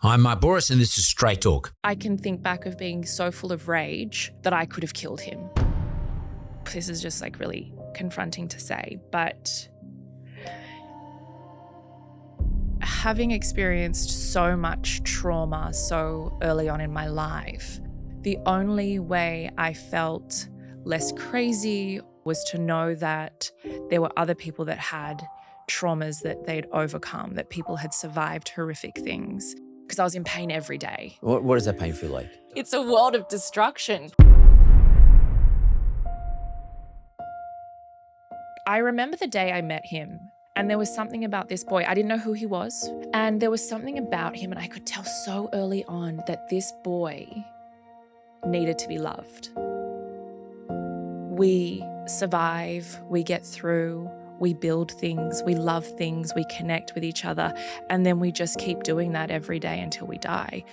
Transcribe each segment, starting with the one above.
I'm Bouris and this is Straight Talk. I can think back of being so full of rage that I could have killed him. This is just like really confronting to say, but having experienced so much trauma so early on in my life, the only way I felt less crazy was to know that there were other people that had traumas that they'd overcome, that people had survived horrific things, because I was in pain every day. What does that pain feel like? It's a world of destruction. I remember the day I met him, and there was something about this boy. I didn't know who he was, and there was something about him, and I could tell so early on that this boy needed to be loved. We survive, we get through, we build things, we love things, we connect with each other, and then we just keep doing that every day until we die.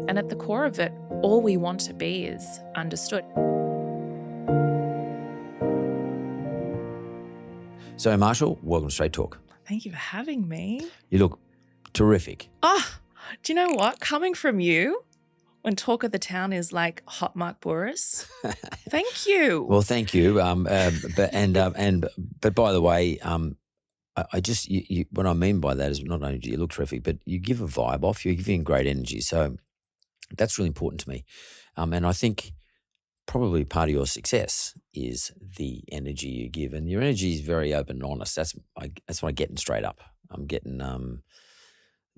And at the core of it, all we want to be is understood. Zoe Marshall, welcome to Straight Talk. Thank you for having me. You look terrific. Oh, do you know what? Coming from you, when talk of the town is like hot mark Bouris, thank you. Well, thank you. But by the way, I just what I mean by that is not only do you look terrific, but you give a vibe off. You're giving great energy, so that's really important to me. And I think probably part of your success is the energy you give, and your energy is very open and honest. That's what I'm getting straight up. I'm getting,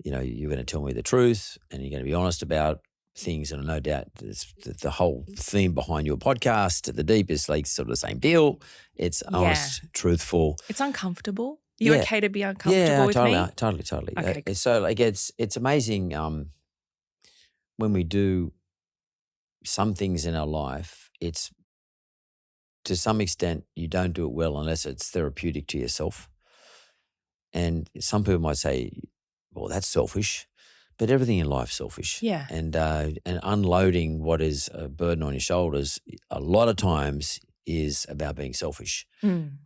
you're going to tell me the truth, and you're going to be honest about things, and no doubt the whole theme behind your podcast, the deepest, like sort of the same deal. It's honest, truthful. It's uncomfortable. You okay to be uncomfortable with totally, me? Totally. Okay. So like it's amazing when we do some things in our life. It's to some extent you don't do it well unless it's therapeutic to yourself. And some people might say, "Well, that's selfish." But everything in life's selfish. Yeah. And unloading what is a burden on your shoulders a lot of times is about being selfish. Mm.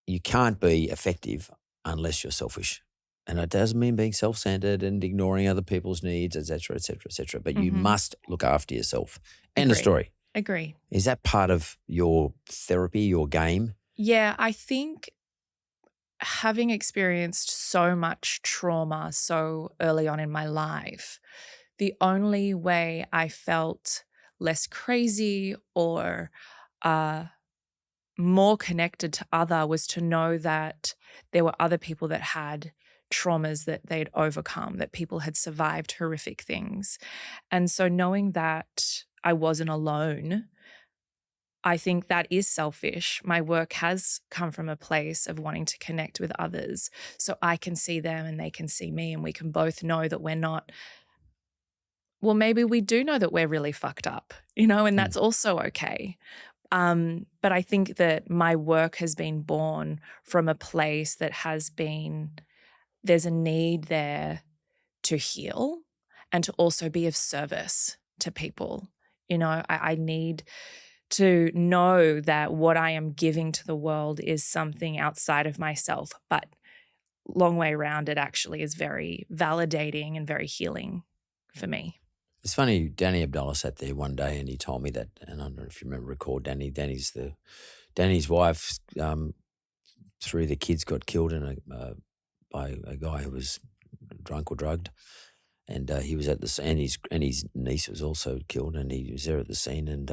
You can't be effective unless you're selfish. And it doesn't mean being self-centered and ignoring other people's needs, et cetera, et cetera, et cetera. But you must look after yourself. End of story. Agree. Is that part of your therapy, your game? Yeah, I think having experienced so much trauma so early on in my life, the only way I felt less crazy or more connected to other was to know that there were other people that had traumas that they'd overcome, that people had survived horrific things. And so knowing that I wasn't alone, I think that is selfish. My work has come from a place of wanting to connect with others so I can see them and they can see me, and we can both know that we're not, well, maybe we do know that we're really fucked up, and that's also okay. But I think that my work has been born from a place that has been, there's a need there to heal and to also be of service to people. I need to know that what I am giving to the world is something outside of myself, but long way around, it actually is very validating and very healing for me. It's funny, Danny Abdullah sat there one day and he told me that, and I don't know if you recall Danny. Danny's wife, 3 of the kids got killed by a guy who was drunk or drugged, and he was at the scene, and his niece was also killed, and he was there at the scene and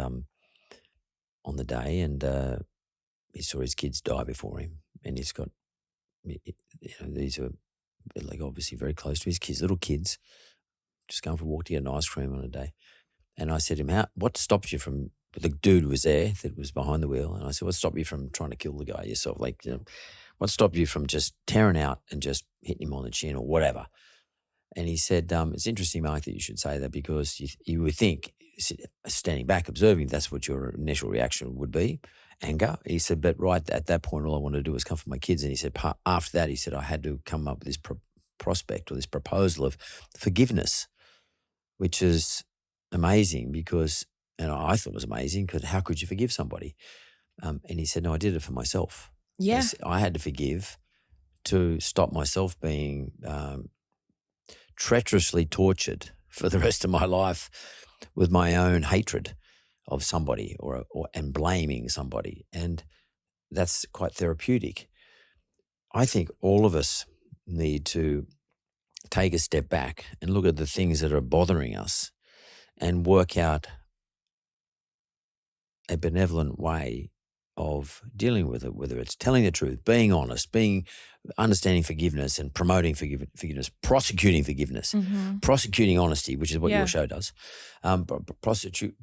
on the day, and he saw his kids die before him, and he's got, these are like obviously very close to his kids, little kids, just going for a walk to get an ice cream on a day. And I said to him, what stops you from, the dude was there that was behind the wheel, and I said, what stopped you from trying to kill the guy yourself? Like, what stopped you from just tearing out and just hitting him on the chin or whatever? And he said, it's interesting, Mark, that you should say that, because you would think, standing back, observing, that's what your initial reaction would be, anger. He said, but right at that point, all I wanted to do was comfort my kids. And he said, after that, he said, I had to come up with this prospect or this proposal of forgiveness, which is amazing because, and I thought it was amazing because how could you forgive somebody? And he said, no, I did it for myself. Yeah. I had to forgive to stop myself being treacherously tortured for the rest of my life with my own hatred of somebody and blaming somebody. And that's quite therapeutic. I think all of us need to take a step back and look at the things that are bothering us and work out a benevolent way of dealing with it, whether it's telling the truth, being honest, understanding forgiveness and promoting forgiveness, prosecuting forgiveness, prosecuting honesty, which is what your show does. Prosecute.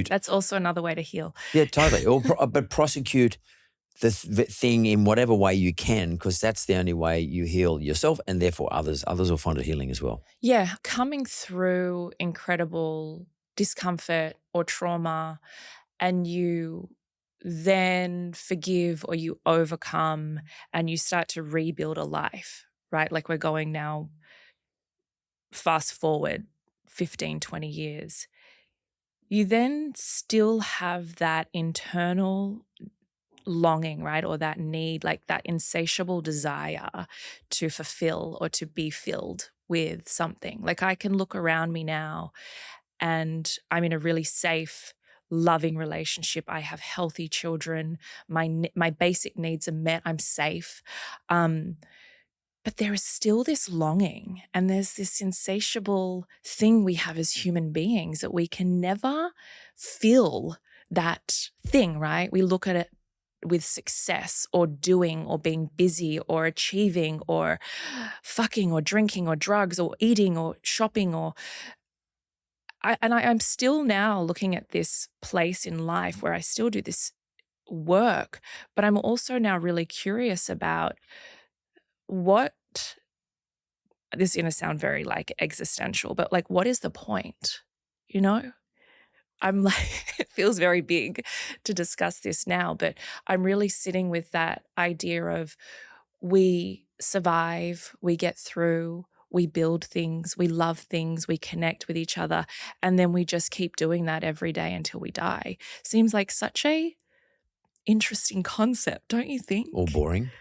That's also another way to heal. Yeah, totally. But prosecute the thing in whatever way you can, because that's the only way you heal yourself and therefore others. Others will find it healing as well. Yeah, coming through incredible discomfort or trauma, and you then forgive or you overcome and you start to rebuild a life, right? Like we're going now, fast forward 15, 20 years. You then still have that internal longing, right? Or that need, like that insatiable desire to fulfill or to be filled with something. Like I can look around me now and I'm in a really safe, loving relationship. I have healthy children. My basic needs are met. I'm safe. But there is still this longing and there's this insatiable thing we have as human beings that we can never feel that thing, right? We look at it with success or doing or being busy or achieving or fucking or drinking or drugs or eating or shopping or I'm still now looking at this place in life where I still do this work, but I'm also now really curious about what, this is going to sound very like existential, but like, what is the point? You know? I'm like, it feels very big to discuss this now, but I'm really sitting with that idea of we survive, we get through, we build things, we love things, we connect with each other, and then we just keep doing that every day until we die. Seems like such a interesting concept, don't you think? Or boring.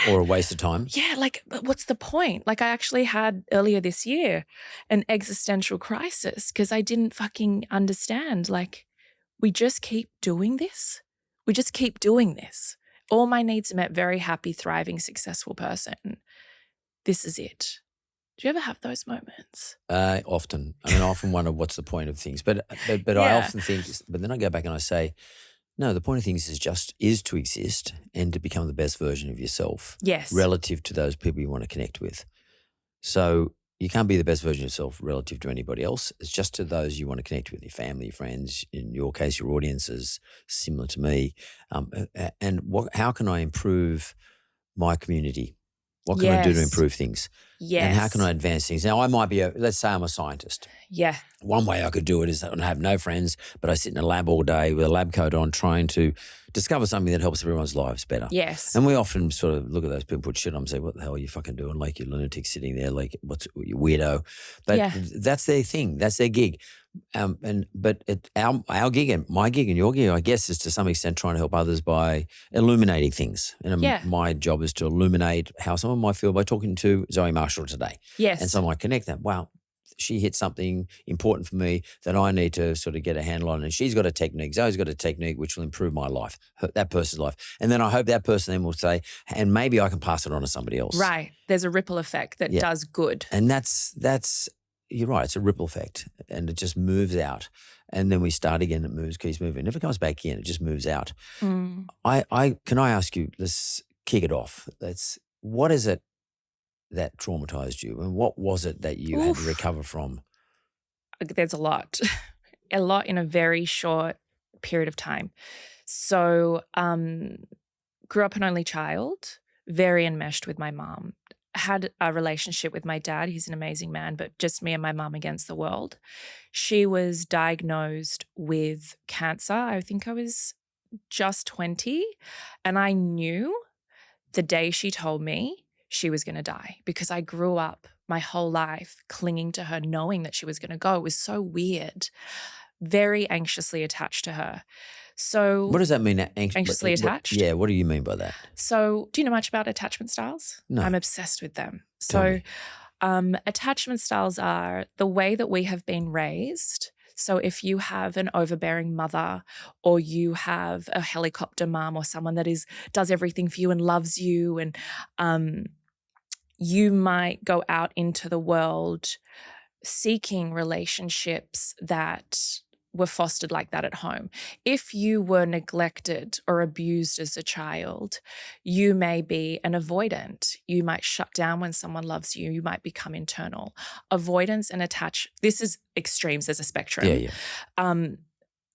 Or a waste of time. Yeah, like, but what's the point? Like I actually had earlier this year an existential crisis because I didn't fucking understand. Like, we just keep doing this. We just keep doing this. All my needs are met, very happy, thriving, successful person. This is it. Do you ever have those moments? Often. I mean, I often wonder what's the point of things. But Yeah. I often think, but then I go back and I say, no, the point of things is to exist and to become the best version of yourself. Yes. Relative to those people you want to connect with. So you can't be the best version of yourself relative to anybody else. It's just to those you want to connect with, your family, your friends, in your case, your audience is similar to me. And how can I improve my community? What can I do to improve things? Yes. And how can I advance things? Now, I might be, let's say I'm a scientist. Yeah. One way I could do it is I have no friends, but I sit in a lab all day with a lab coat on trying to discover something that helps everyone's lives better. Yes. And we often sort of look at those people, put shit on and say, what the hell are you fucking doing? Like you lunatic sitting there, like you weirdo. But that's their thing. That's their gig. Our gig and my gig and your gig, I guess, is to some extent trying to help others by illuminating things. And my job is to illuminate how someone might feel by talking to Zoe Marshall today. Yes. And someone might connect that. Wow, she hit something important for me that I need to sort of get a handle on. And she's got a technique. Zoe's got a technique which will improve my life, that person's life. And then I hope that person then will say, and maybe I can pass it on to somebody else. Right. There's a ripple effect that does good. And that's you're right. It's a ripple effect, and it just moves out. And then we start again. It keeps moving. It never comes back in. It just moves out. Can I ask you? Let's kick it off. What is it that traumatized you, and what was it that you had to recover from? There's a lot in a very short period of time. So, grew up an only child, very enmeshed with my mom. Had a relationship with my dad. He's an amazing man, but just me and my mum against the world. She was diagnosed with cancer. I think I was just 20. And I knew the day she told me she was going to die because I grew up my whole life clinging to her, knowing that she was going to go. It was so weird. Very anxiously attached to her. So what does that mean? Anxiously attached? Yeah, what do you mean by that? So do you know much about attachment styles? No. I'm obsessed with them. So Attachment styles are the way that we have been raised. So if you have an overbearing mother, or you have a helicopter mom, or someone that does everything for you and loves you, and you might go out into the world seeking relationships that were fostered like that at home. If you were neglected or abused as a child, you may be an avoidant. You might shut down when someone loves you. You might become internal. Avoidance and this is extremes as a spectrum. Yeah.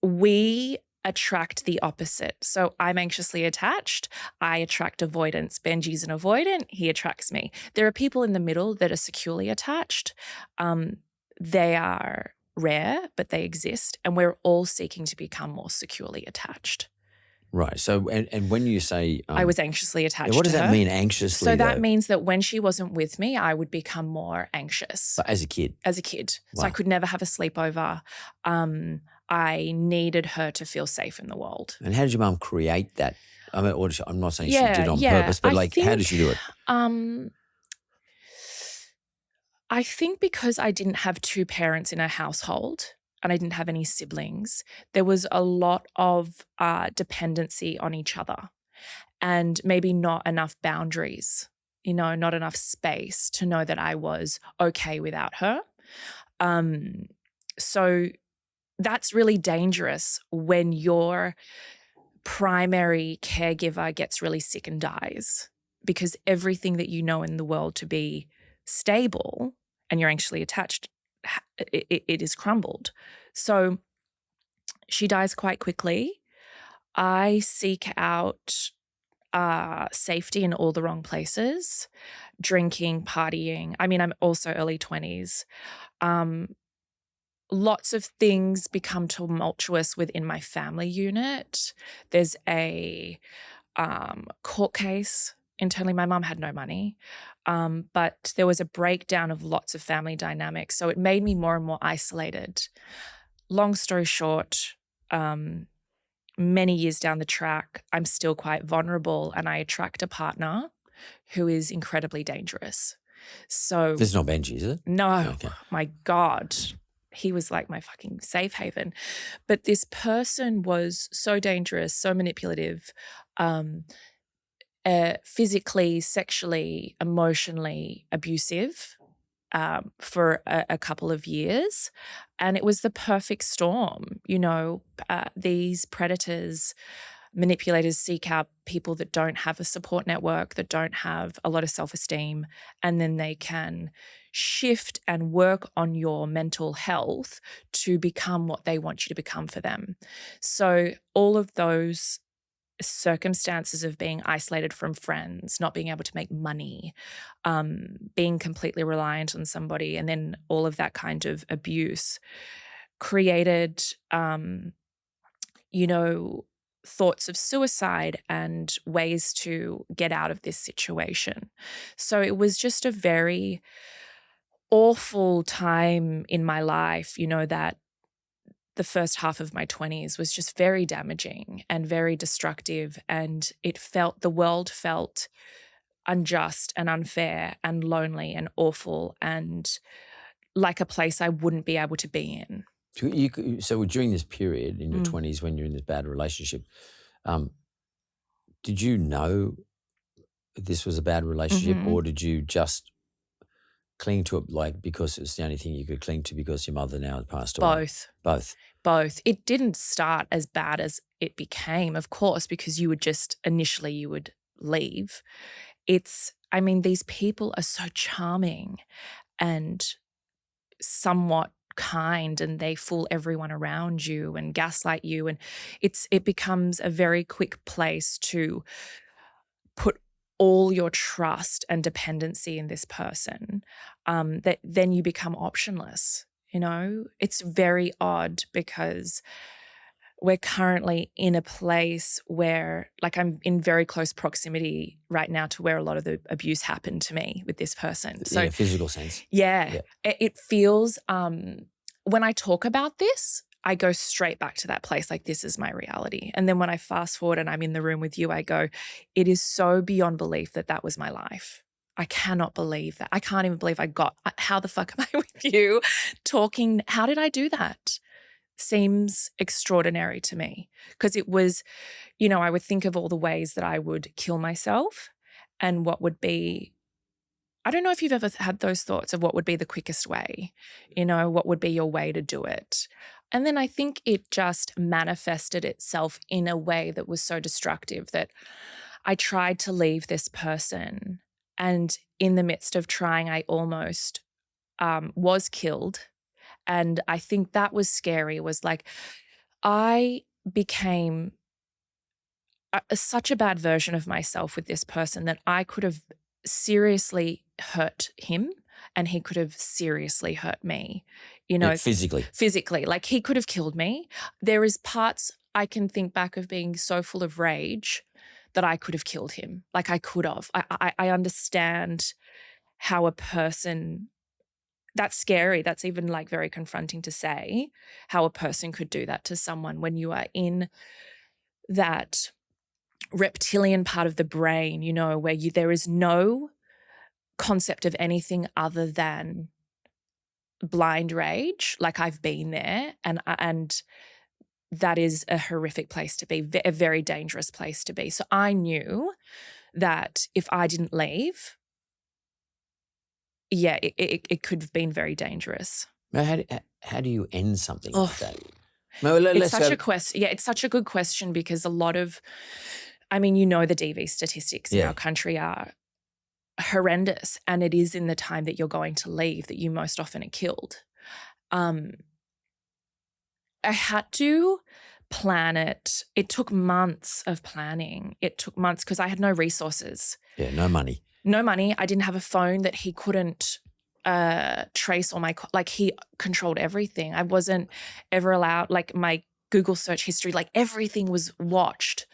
We attract the opposite. So I'm anxiously attached. I attract avoidance. Benji's an avoidant. He attracts me. There are people in the middle that are securely attached. They are rare, but they exist, and we're all seeking to become more securely attached. Right. So, and when you say I was anxiously attached. what does to that her. mean, anxiously? So that means that when she wasn't with me, I would become more anxious. But as a kid. As a kid. Wow. So I could never have a sleepover. I needed her to feel safe in the world. And how did your mum create that? I mean, I'm not saying she did it on purpose, but how did she do it? I think because I didn't have two parents in a household and I didn't have any siblings, there was a lot of dependency on each other, and maybe not enough boundaries, not enough space to know that I was okay without her. So that's really dangerous when your primary caregiver gets really sick and dies, because everything that you know in the world to be stable and you're anxiously attached, it is crumbled. So she dies quite quickly. I seek out safety in all the wrong places, drinking, partying. I mean, I'm also early 20s. Lots of things become tumultuous within my family unit. There's a court case. Internally, my mum had no money, but there was a breakdown of lots of family dynamics. So it made me more and more isolated. Long story short, many years down the track, I'm still quite vulnerable, and I attract a partner who is incredibly dangerous. So this is not Benji, is it? No. Okay. My God. He was like my fucking safe haven. But this person was so dangerous, so manipulative, physically, sexually, emotionally abusive for a couple of years. And it was the perfect storm. These predators, manipulators seek out people that don't have a support network, that don't have a lot of self-esteem, and then they can shift and work on your mental health to become what they want you to become for them. So all of those circumstances of being isolated from friends, not being able to make money, being completely reliant on somebody, and then all of that kind of abuse created, thoughts of suicide and ways to get out of this situation. So it was just a very awful time in my life, that the first half of my 20s was just very damaging and very destructive. And the world felt unjust and unfair and lonely and awful and like a place I wouldn't be able to be in. So during this period in your 20s when you're in this bad relationship, did you know this was a bad relationship, or did you just cling to it because it's the only thing you could cling to because your mother now has passed away? Both. It didn't start as bad as it became, of course, because you would leave. These people are so charming and somewhat kind, and they fool everyone around you and gaslight you, and it becomes a very quick place to put all your trust and dependency in this person, that then you become optionless. It's very odd because we're currently in a place where, I'm in very close proximity right now to where a lot of the abuse happened to me with this person. So, in a physical sense. Yeah. It feels, when I talk about this, I go straight back to that place, like this is my reality. And then when I fast forward and I'm in the room with you, I go, it is so beyond belief that was my life. I cannot believe that. I can't even believe how the fuck am I with you talking? How did I do that? Seems extraordinary to me, because it was, I would think of all the ways that I would kill myself and what would be, I don't know if you've ever had those thoughts of what would be the quickest way, what would be your way to do it. And then I think it just manifested itself in a way that was so destructive that I tried to leave this person. And in the midst of trying, I almost was killed. And I think that was scary, was like I became such a bad version of myself with this person that I could have seriously hurt him and he could have seriously hurt me, physically, like he could have killed me. There is parts I can think back of being so full of rage that I could have killed him. Like I could have. I understand how a person, that's scary. That's even like very confronting to say, how a person could do that to someone when you are in that reptilian part of the brain, where there is no concept of anything other than blind rage. Like I've been there, and that is a horrific place to be, a very dangerous place to be. So I knew that if I didn't leave, it could have been very dangerous. Now, how do you end something like that? It's such a good question, because a lot of, the DV statistics in our country are horrendous, and it is in the time that you're going to leave that you most often are killed. I had to plan it. It took months of planning. It took months because I had no resources. Yeah, no money. No money. I didn't have a phone that he couldn't trace all my, like he controlled everything. I wasn't ever allowed, like my Google search history, like everything was watched.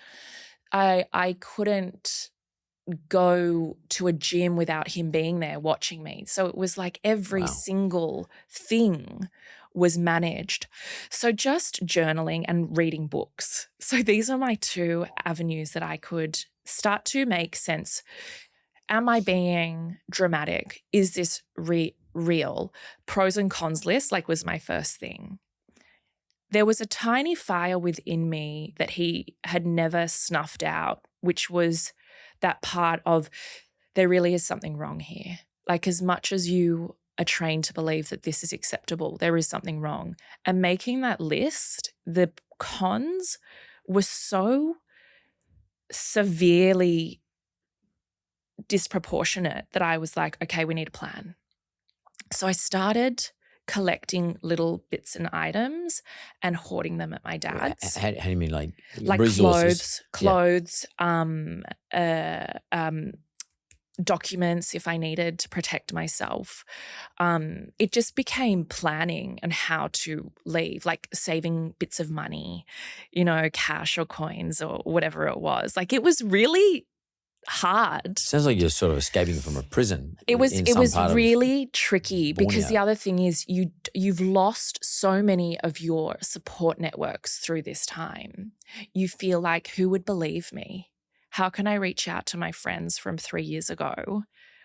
I couldn't go to a gym without him being there watching me. So it was like every single thing was managed. So just journaling and reading books. So these are my two avenues that I could start to make sense. Am I being dramatic? Is this real? Pros and cons list, like, was my first thing. There was a tiny fire within me that he had never snuffed out, which was that part of there really is something wrong here. Like, as much as you are trained to believe that this is acceptable, there is something wrong. And making that list, the cons were so severely disproportionate that I was like, okay, we need a plan. So I started collecting little bits and items and hoarding them at my dad's. How do you mean, like resources? Clothes, documents if I needed to protect myself. It just became planning and how to leave, like saving bits of money, cash or coins or whatever it was. Like, it was really hard. Sounds like you're sort of escaping from a prison. It was really tricky because the other thing is you've lost so many of your support networks through this time. You feel like, who would believe me? How can I reach out to my friends from 3 years ago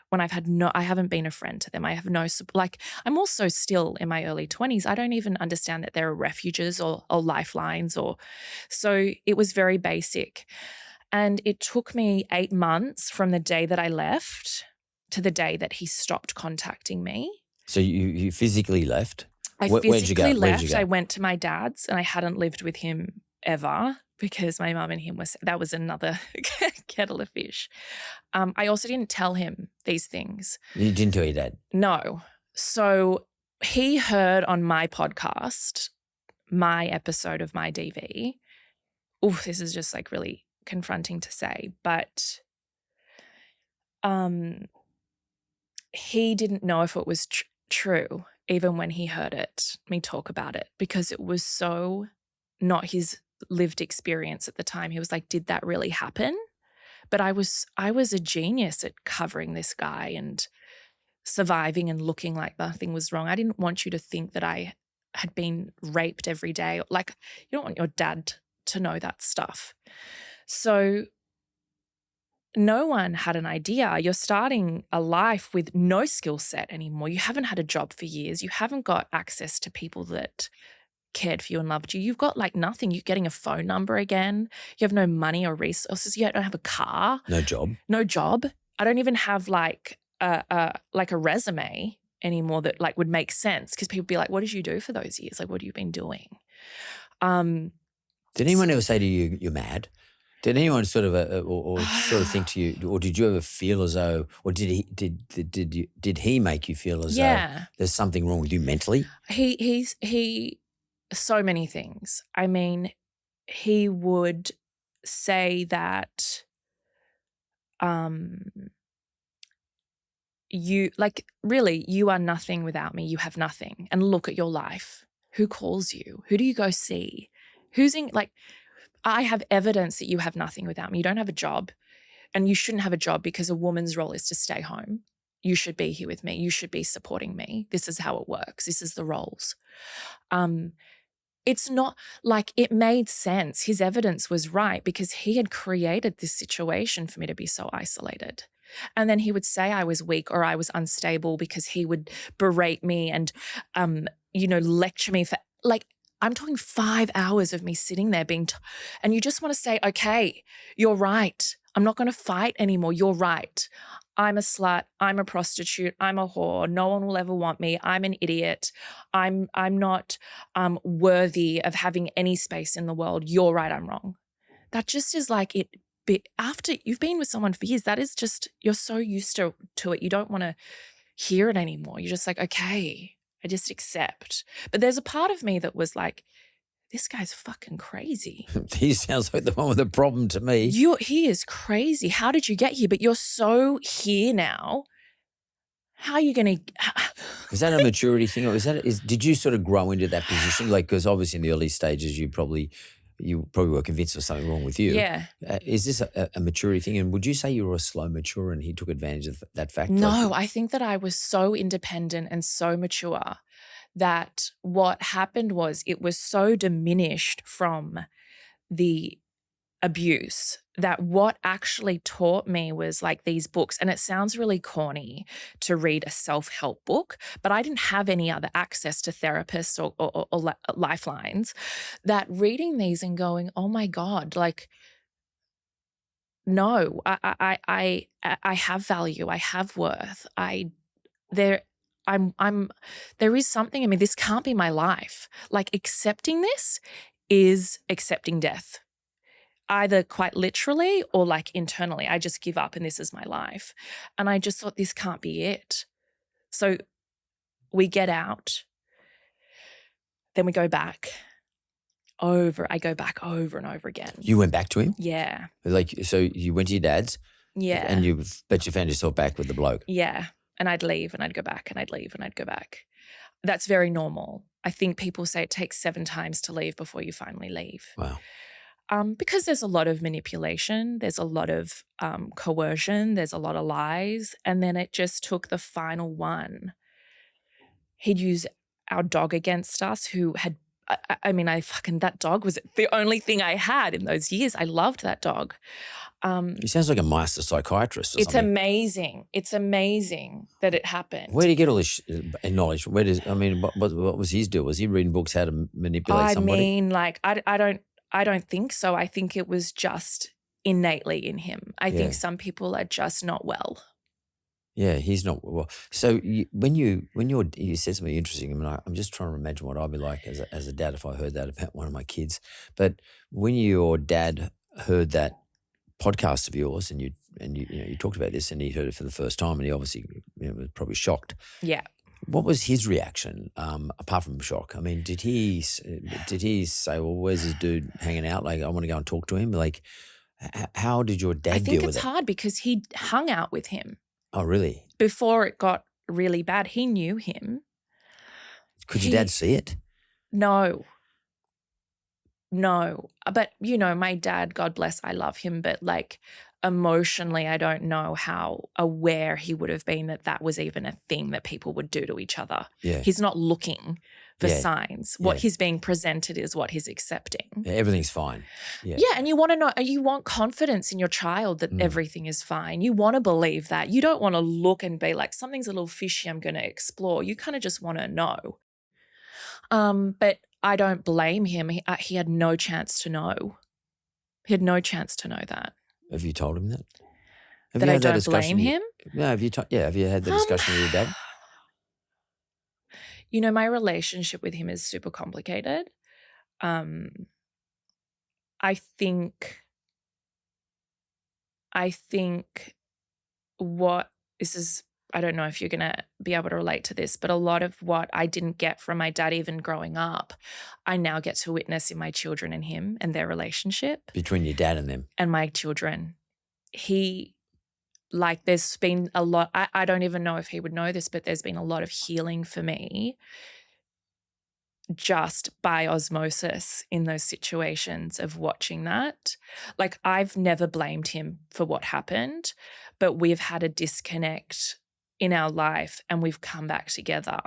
when I haven't been a friend to them? I have no support. Like, I'm also still in my early 20s. I don't even understand that there are refuges or lifelines so it was very basic. And it took me 8 months from the day that I left to the day that he stopped contacting me. So you physically left? Where'd you go? I went to my dad's, and I hadn't lived with him ever because my mum and him that was another kettle of fish. I also didn't tell him these things. You didn't tell your dad? No. So he heard on my podcast, my episode of my DV. Oof, this is just like really confronting to say, but he didn't know if it was true even when he heard me talk about it, because it was so not his lived experience at the time. He was like, did that really happen? But I was a genius at covering this guy and surviving and looking like nothing was wrong. I didn't want you to think that I had been raped every day. Like, you don't want your dad to know that stuff. So no one had an idea. You're starting a life with no skill set anymore. You haven't had a job for years. You haven't got access to people that cared for you and loved you. You've got like nothing. You're getting a phone number again. You have no money or resources. You don't have a car. No job. No job. I don't even have like a resume anymore that like would make sense, because people be like, what did you do for those years? Like, what have you been doing? Did anyone ever say to you, you're mad? Did anyone sort of or sort of think to you, or did you ever feel as though, or did he make you feel as though there's something wrong with you mentally? He so many things. I mean, he would say that you like, really, you are nothing without me. You have nothing. And look at your life. Who calls you? Who do you go see? Who's in, like, I have evidence that you have nothing without me. You don't have a job, and you shouldn't have a job, because a woman's role is to stay home. You should be here with me. You should be supporting me. This is how it works. This is the roles. It's not like, it made sense. His evidence was right, because he had created this situation for me to be so isolated. And then he would say I was weak or I was unstable, because he would berate me and, lecture me for, like, I'm talking 5 hours of me sitting there and you just want to say, okay, you're right. I'm not going to fight anymore. You're right. I'm a slut. I'm a prostitute. I'm a whore. No one will ever want me. I'm an idiot. I'm not worthy of having any space in the world. You're right. I'm wrong. That just is like it. After you've been with someone for years, that is just, you're so used to it. You don't want to hear it anymore. You're just like, okay, I just accept. But there's a part of me that was like, this guy's fucking crazy. He sounds like the one with a problem to me. He is crazy. How did you get here? But you're so here now. How are you going to? Is that a maturity thing, or did you sort of grow into that position? Like, because obviously in the early stages, you probably were convinced there's something wrong with you. Yeah. Is this a maturity thing? And would you say you were a slow mature and he took advantage of that fact? No, I think that I was so independent and so mature that what happened was, it was so diminished from the abuse that what actually taught me was like these books. And it sounds really corny to read a self-help book, but I didn't have any other access to therapists or lifelines, that reading these and going, oh my God, like, no, I have value. I have worth. There is something. I mean, this can't be my life. Like, accepting this is accepting death, either quite literally or like internally. I just give up and this is my life. And I just thought, this can't be it. So we get out, then we go back. I go back over and over again. You went back to him? Yeah. Like, so you went to your dad's? Yeah. And you found yourself back with the bloke? Yeah. And I'd leave and I'd go back and I'd leave and I'd go back. That's very normal. I think people say it takes 7 times to leave before you finally leave. Wow. Because there's a lot of manipulation, there's a lot of coercion, there's a lot of lies. And then it just took the final one. He'd use our dog against us, who had, that dog was the only thing I had in those years. I loved that dog. He sounds like a master psychiatrist or it's something. Amazing. It's amazing that it happened. Where did he get all this knowledge? What was his deal? Was he reading books how to manipulate somebody? I mean, like, I don't think so. I think it was just innately in him. I think some people are just not well. Yeah, he's not well. So when you said something interesting, I mean, I'm just trying to imagine what I'd be like as a dad if I heard that about one of my kids. But when your dad heard that podcast of yours and you talked about this and he heard it for the first time and he obviously was probably shocked. Yeah. What was his reaction apart from shock? I mean, did he say, well, where's this dude hanging out? Like, I want to go and talk to him. Like, how did your dad deal with it? I think it's hard because he hung out with him. Oh, really? Before it got really bad. He knew him. Could your dad see it? No. But, my dad, God bless, I love him, but like emotionally, I don't know how aware he would have been that was even a thing that people would do to each other. Yeah. He's not looking the Yeah. signs. What Yeah. he's being presented is what he's accepting. Yeah, everything's fine. Yeah. Yeah, and you want to know, you want confidence in your child that everything is fine. You want to believe that. You don't want to look and be like, something's a little fishy, I'm going to explore. You kind of just want to know. But I don't blame him. He had no chance to know. He had no chance to know that. Have you told him that? That I don't blame him? No, have you had the discussion with your dad? You know, my relationship with him is super complicated. I think what this is, I don't know if you're going to be able to relate to this, but a lot of what I didn't get from my dad even growing up, I now get to witness in my children and him and their relationship. Between your dad and them? And my children. There's been a lot, I don't even know if he would know this, but there's been a lot of healing for me just by osmosis in those situations of watching that. Like, I've never blamed him for what happened, but we've had a disconnect in our life and we've come back together.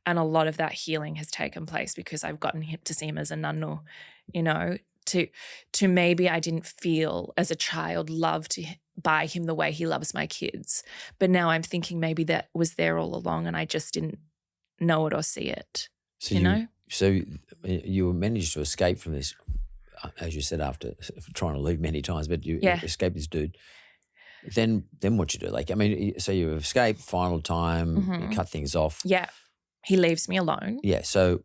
And a lot of that healing has taken place because I've gotten him to see him as a nanu, you know, to maybe I didn't feel as a child loved by him the way he loves my kids. But now I'm thinking maybe that was there all along and I just didn't know it or see it, So you know? So you managed to escape from this, as you said, after trying to leave many times, but you escaped this dude. Then what you do? Like, I mean, so you escape, final time, you cut things off. Yeah. He leaves me alone. Yeah, so...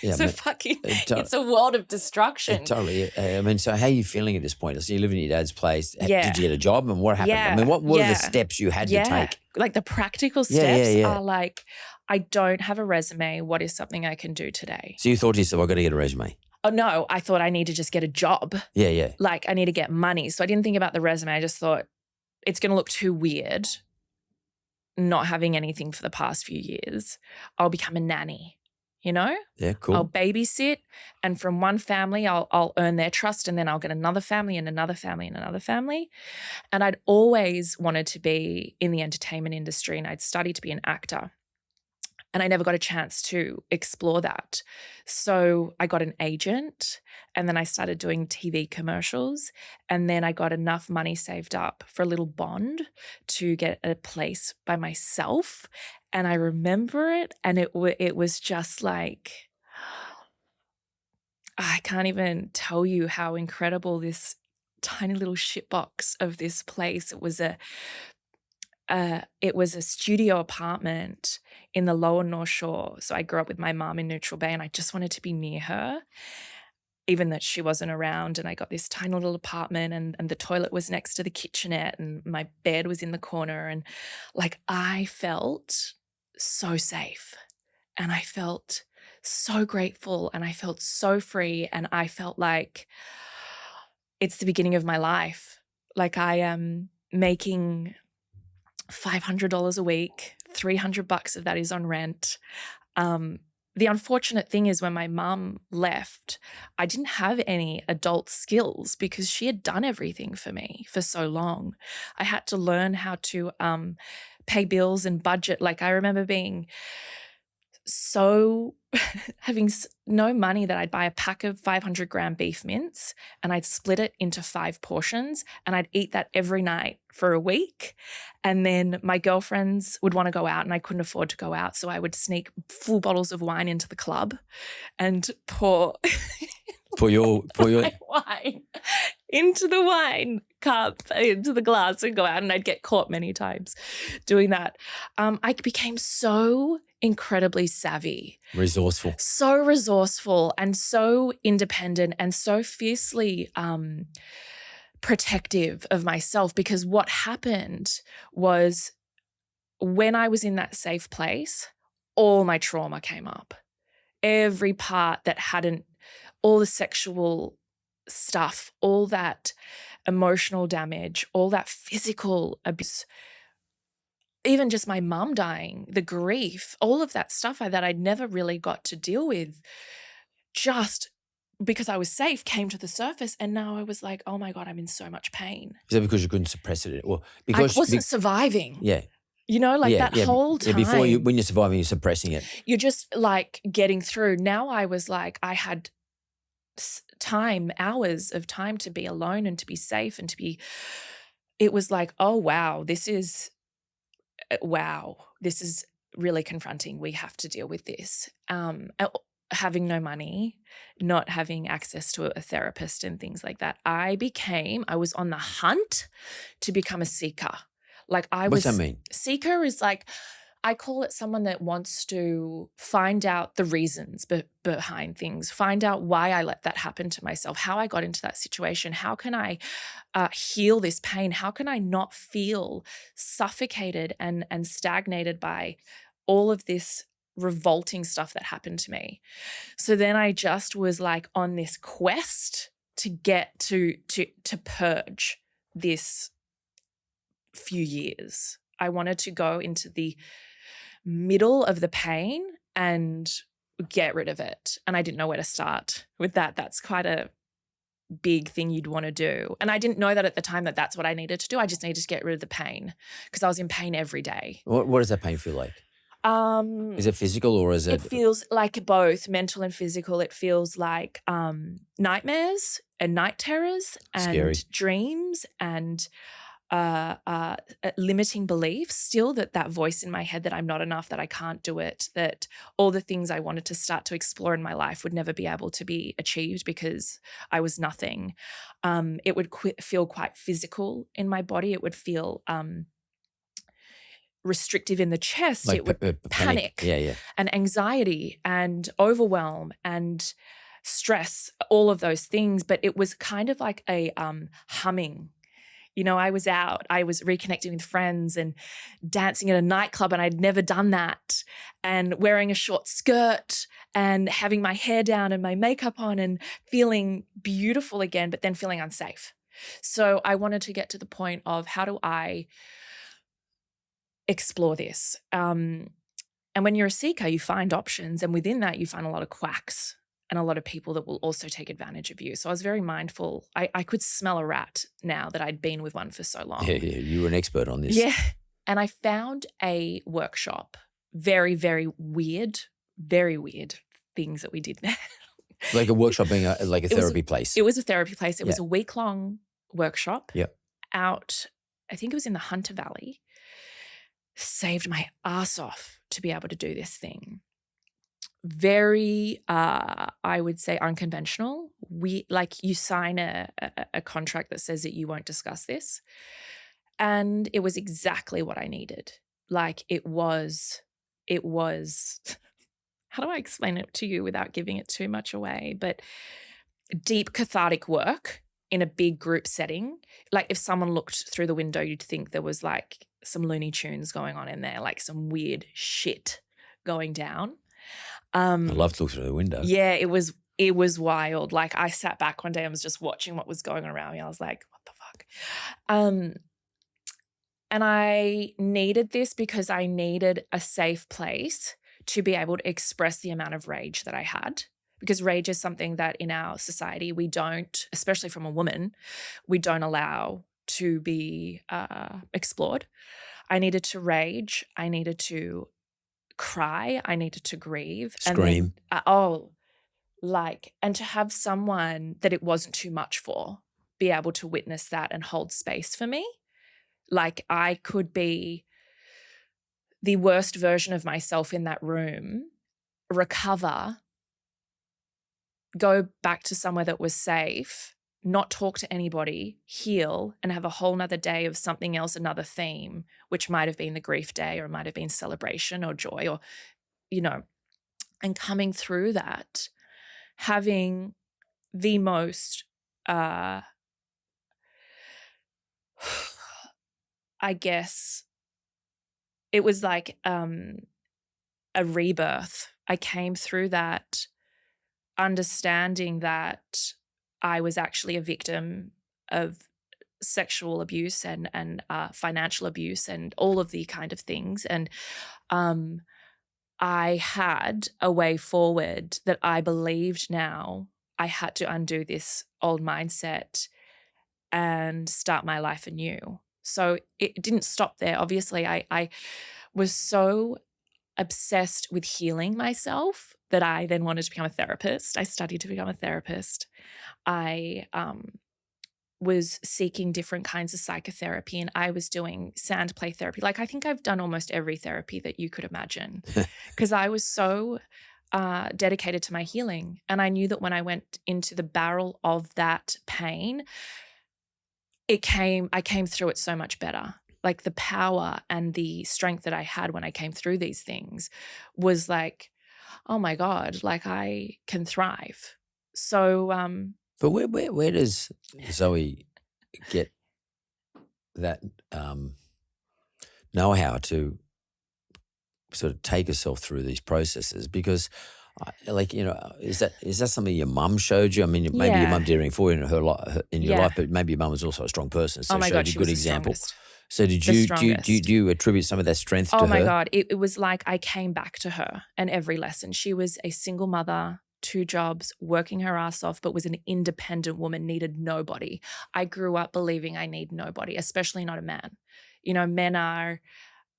Yeah, it's a world of destruction. Totally. I mean, so how are you feeling at this point? So you live in your dad's place. Yeah. Did you get a job and what happened? Yeah. I mean, what are the steps you had to take? Like the practical steps are like, I don't have a resume. What is something I can do today? So you thought to yourself, I've got to get a resume. Oh, no. I thought I need to just get a job. Yeah, yeah. Like I need to get money. So I didn't think about the resume. I just thought it's going to look too weird not having anything for the past few years. I'll become a nanny. You know? Yeah, cool. I'll babysit, and from one family I'll earn their trust, and then I'll get another family and another family and another family. And I'd always wanted to be in the entertainment industry, and I'd studied to be an actor. And I never got a chance to explore that. So I got an agent, and then I started doing TV commercials, and then I got enough money saved up for a little bond to get a place by myself. And I remember it, and it was just like, I can't even tell you how incredible this tiny little shitbox of this place. It was a studio apartment in the lower North Shore. So I grew up with my mom in Neutral Bay, and I just wanted to be near her, even that she wasn't around. And I got this tiny little apartment, and the toilet was next to the kitchenette, and my bed was in the corner. And like, I felt so safe, and I felt so grateful, and I felt so free, and I felt like it's the beginning of my life. Like, I am making $500 a week, $300 of that is on rent. The unfortunate thing is when my mum left, I didn't have any adult skills because she had done everything for me for so long. I had to learn how to pay bills and budget. Like, I remember being so having no money that I'd buy a pack of 500 gram beef mince, and I'd split it into 5 portions, and I'd eat that every night for a week. And then my girlfriends would want to go out, and I couldn't afford to go out. So I would sneak full bottles of wine into the club and pour your wine into the wine cup, into the glass, and go out. And I'd get caught many times doing that. I became so incredibly savvy. So resourceful and so independent and so fiercely protective of myself, because what happened was when I was in that safe place, all my trauma came up. Every part that hadn't, all the sexual stuff, all that emotional damage, all that physical abuse, even just my mum dying, the grief, all of that stuff that I'd never really got to deal with, just because I was safe, came to the surface. And now I was like, oh my God, I'm in so much pain. Is that because you couldn't suppress it? Or because I wasn't surviving. Yeah. You know, like that whole time. Before when you're surviving, you're suppressing it. You're just like getting through. Now I was like, I had time, hours of time to be alone and to be safe and to be, it was like, oh, wow, this is really confronting. We have to deal with this. Having no money, not having access to a therapist and things like that. I was on the hunt to become a seeker. Like What's that mean? Seeker is like, I call it someone that wants to find out the reasons behind things, find out why I let that happen to myself, how I got into that situation, how can I heal this pain, how can I not feel suffocated and stagnated by all of this revolting stuff that happened to me. So then I just was like on this quest to get to purge this few years. I wanted to go into the middle of the pain and get rid of it. And I didn't know where to start with that. That's quite a big thing you'd want to do. And I didn't know that at the time that that's what I needed to do. I just needed to get rid of the pain because I was in pain every day. What does that pain feel like? Is it physical or is it? It feels like both mental and physical. It feels like nightmares and night terrors and Scary. dreams and limiting beliefs, still that voice in my head that I'm not enough, that I can't do it, that all the things I wanted to start to explore in my life would never be able to be achieved because I was nothing. It would feel quite physical in my body. It would feel restrictive in the chest. Like it would panic and anxiety and overwhelm and stress, all of those things. But it was kind of like a humming. You know, I was reconnecting with friends and dancing at a nightclub, and I'd never done that, and wearing a short skirt and having my hair down and my makeup on and feeling beautiful again, but then feeling unsafe. So I wanted to get to the point of how do I explore this? And when you're a seeker, you find options, and within that you find a lot of quacks and a lot of people that will also take advantage of you. So I was very mindful. I could smell a rat now that I'd been with one for so long. Yeah, you were an expert on this. Yeah. And I found a workshop, very, very weird things that we did there. Like a workshop being like a therapy place. It was a therapy place. It was a week-long workshop. Yeah. Out, I think it was in the Hunter Valley. Saved my ass off to be able to do this thing. Very, I would say, unconventional. You sign a contract that says that you won't discuss this. And it was exactly what I needed. Like it was, how do I explain it to you without giving it too much away? But deep cathartic work in a big group setting. Like if someone looked through the window, you'd think there was like some Looney Tunes going on in there, like some weird shit going down. I love to look through the window. Yeah, it was wild. Like I sat back one day and was just watching what was going on around me. I was like, what the fuck? And I needed this because I needed a safe place to be able to express the amount of rage that I had. Because rage is something that in our society we don't, especially from a woman, we don't allow to be explored. I needed to rage. I needed to cry. I needed to grieve. Scream. And to have someone that it wasn't too much for be able to witness that and hold space for me. Like I could be the worst version of myself in that room, recover, go back to somewhere that was safe, not talk to anybody, heal, and have a whole nother day of something else, another theme, which might have been the grief day or it might have been celebration or joy or, and coming through that, having the most, I guess it was like a rebirth. I came through that understanding that I was actually a victim of sexual abuse and financial abuse and all of the kind of things. And I had a way forward that I believed now I had to undo this old mindset and start my life anew. So it didn't stop there. Obviously, I was so obsessed with healing myself that I then wanted to become a therapist. I studied to become a therapist. I was seeking different kinds of psychotherapy, and I was doing sand play therapy. Like, I think I've done almost every therapy that you could imagine because I was so dedicated to my healing. And I knew that when I went into the barrel of that pain, I came through it so much better. Like, the power and the strength that I had when I came through these things was like, oh my God, like I can thrive. So, But where does Zoe get that know-how to sort of take herself through these processes? Because, is that something your mum showed you? I mean, maybe your mum did it for you in in your life, but maybe your mum was also a strong person, so oh my showed God, you she a was good the example. strongest. So do you attribute some of that strength to her? Oh my God, it was like I came back to her in every lesson. She was a single mother, 2 jobs, working her ass off, but was an independent woman, needed nobody. I grew up believing I need nobody, especially not a man. You know, men are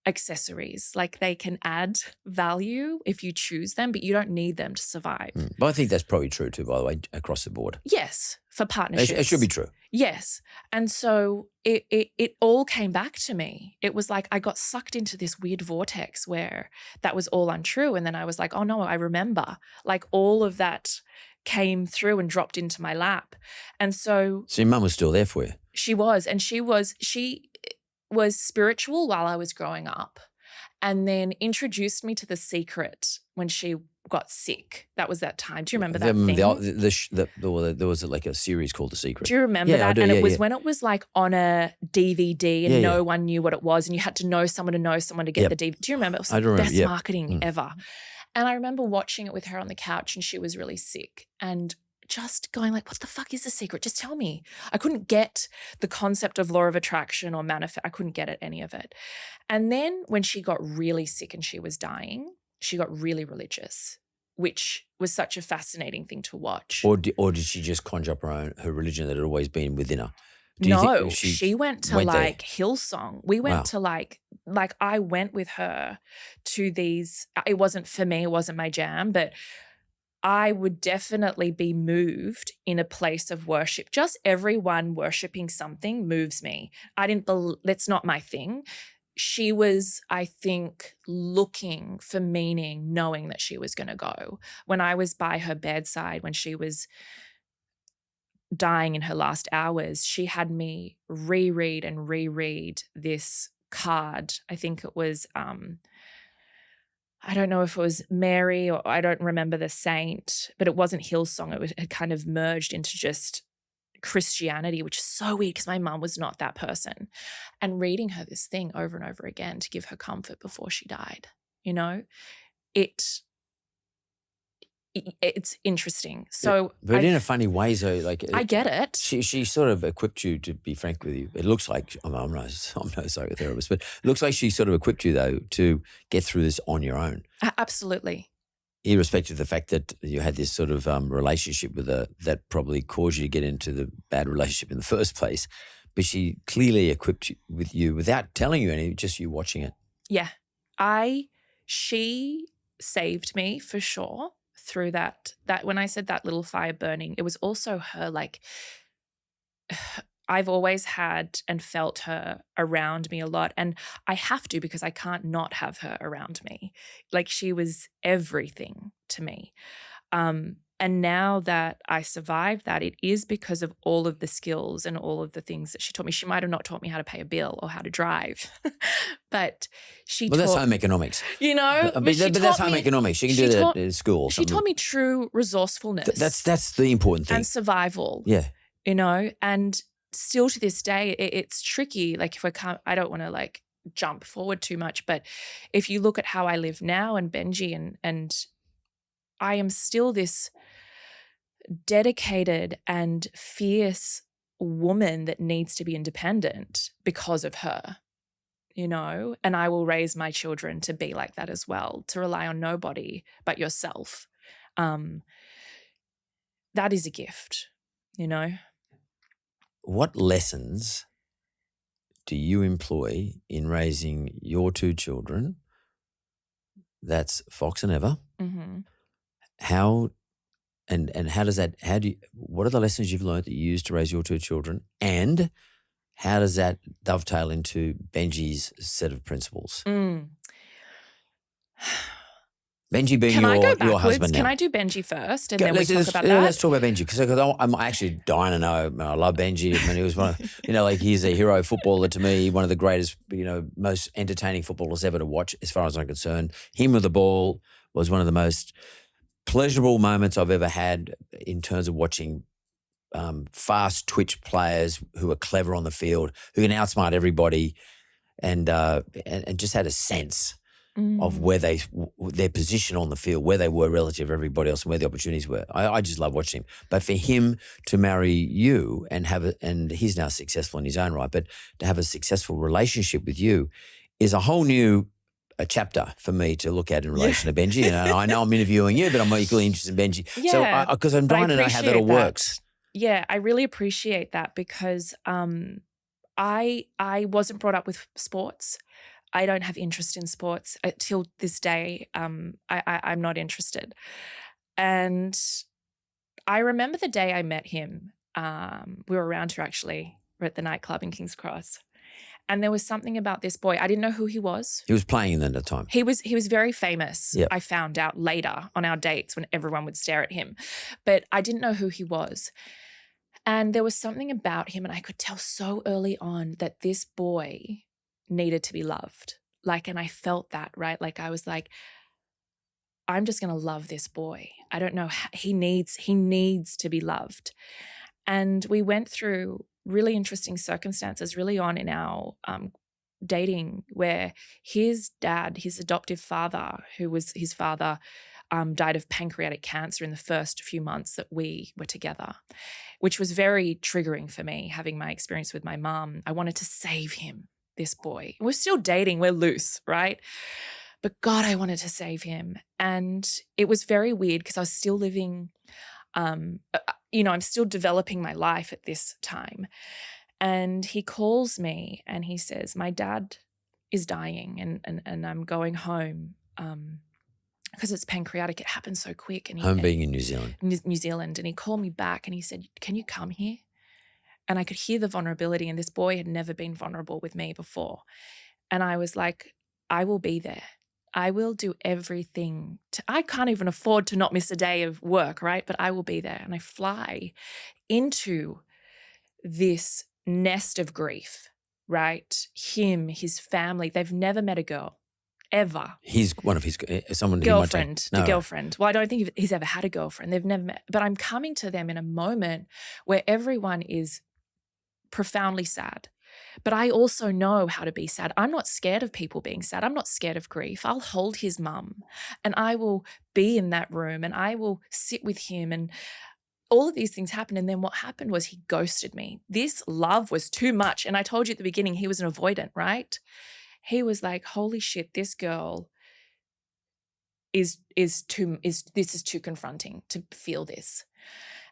accessories. Like, they can add value if you choose them, but you don't need them to survive. But I think that's probably true too, by the way, across the board. Yes, for partnerships. It should be true. Yes. And so it all came back to me. It was like I got sucked into this weird vortex where that was all untrue. And then I was like, oh no, I remember. Like, all of that came through and dropped into my lap. And so your mum was still there for you. she was. And she was spiritual while I was growing up, and then introduced me to The Secret when she got sick. That was that time. Do you remember that thing? There was like a series called The Secret. Do you remember that? I do, and it was when it was like on a DVD and no one knew what it was, and you had to know someone to get the DVD. Do you remember? It was the best marketing ever. And I remember watching it with her on the couch, and she was really sick, and just going like, what the fuck is The Secret? Just tell me. I couldn't get the concept of law of attraction or manifest. I couldn't get any of it. And then when she got really sick and she was dying, she got really religious, which was such a fascinating thing to watch. Or did she just conjure up her religion that had always been within her? No, she went to like Hillsong. We went to like I went with her to these. It wasn't for me. It wasn't my jam, but I would definitely be moved in a place of worship. Just everyone worshiping something moves me. That's not my thing. She was, I think, looking for meaning, knowing that she was going to go. When I was by her bedside, when she was dying in her last hours, she had me reread this card. I think it was I don't know if it was Mary, or I don't remember the saint, but it wasn't Hillsong. It had kind of merged into just Christianity, which is so weird because my mum was not that person. And reading her this thing over and over again to give her comfort before she died, you know, it's interesting. So, but in a funny way, though, like I get it. She sort of equipped you, to be frank with you. It looks like I'm no psychotherapist, but it looks like she sort of equipped you though to get through this on your own. Absolutely. Irrespective of the fact that you had this sort of relationship with her that probably caused you to get into the bad relationship in the first place, but she clearly equipped you without telling you anything, just you watching it. Yeah, she saved me for sure. Through that when I said that little fire burning, it was also her. Like, I've always had and felt her around me a lot, and I have to, because I can't not have her around me. Like, she was everything to me. And now that I survived that, it is because of all of the skills and all of the things that she taught me. She might have not taught me how to pay a bill or how to drive, but she taught. Well, that's home economics. You know? But that's home economics. She can do that in school. She taught me true resourcefulness. That's the important thing. And survival. Yeah. You know? And still to this day, it's tricky. Like, I don't want to like jump forward too much, but if you look at how I live now and Benji and I am still this dedicated and fierce woman that needs to be independent because of her, you know, and I will raise my children to be like that as well, to rely on nobody but yourself. That is a gift, you know. What lessons do you employ in raising your two children? That's Fox and Eva. Mm-hmm. How and how does that? What are the lessons you've learned that you use to raise your two children? And how does that dovetail into Benji's set of principles? Benji being Can I go your husband backwards? now. Can I do Benji first and then we talk about that? Let's talk about Benji because I'm actually dying to know. I love Benji. I mean, he was one of, he's a hero footballer to me, one of the greatest, most entertaining footballers ever to watch as far as I'm concerned. Him with the ball was one of the most pleasurable moments I've ever had in terms of watching fast twitch players who are clever on the field, who can outsmart everybody and just had a sense of where their position on the field, where they were relative to everybody else, and where the opportunities were. I just love watching him. But for him to marry you and he's now successful in his own right, but to have a successful relationship with you is a whole new chapter for me to look at in relation to Benji. And I know I'm interviewing you, but I'm equally interested in Benji. Yeah, so because I'm trying to know how that all works. Yeah, I really appreciate that because I wasn't brought up with sports. I don't have interest in sports till this day. I'm not interested. And I remember the day I met him. We were around here actually. We're at the nightclub in King's Cross. And there was something about this boy. I didn't know who he was. He was playing then at the time. He was very famous. Yep. I found out later on our dates when everyone would stare at him. But I didn't know who he was. And there was something about him, and I could tell so early on that this boy needed to be loved. And I felt that, right? I was like, I'm just going to love this boy. I don't know. He needs to be loved. And we went through really interesting circumstances really on in our dating where his dad, his adoptive father, who was his father, died of pancreatic cancer in the first few months that we were together, which was very triggering for me, having my experience with my mum. I wanted to save him, this boy. We're still dating. We're loose, right? But God, I wanted to save him. And it was very weird because I was still living, I'm still developing my life at this time. And he calls me and he says, my dad is dying and I'm going home because it's pancreatic. It happens so quick. And home being in New Zealand. New Zealand. And he called me back and he said, can you come here? And I could hear the vulnerability, and this boy had never been vulnerable with me before. And I was like, I will be there. I will do everything. I can't even afford to not miss a day of work, right? But I will be there. And I fly into this nest of grief, right? Him, his family, they've never met a girl, ever. He's one of his, someone girlfriend, the girlfriend. Well, I don't think he's ever had a girlfriend. They've never met. But I'm coming to them in a moment where everyone is profoundly sad. But I also know how to be sad. I'm not scared of people being sad. I'm not scared of grief. I'll hold his mum and I will be in that room and I will sit with him, and all of these things happen. And then what happened was he ghosted me. This love was too much. And I told you at the beginning, he was an avoidant, right? He was like, holy shit, this girl this is too confronting to feel this.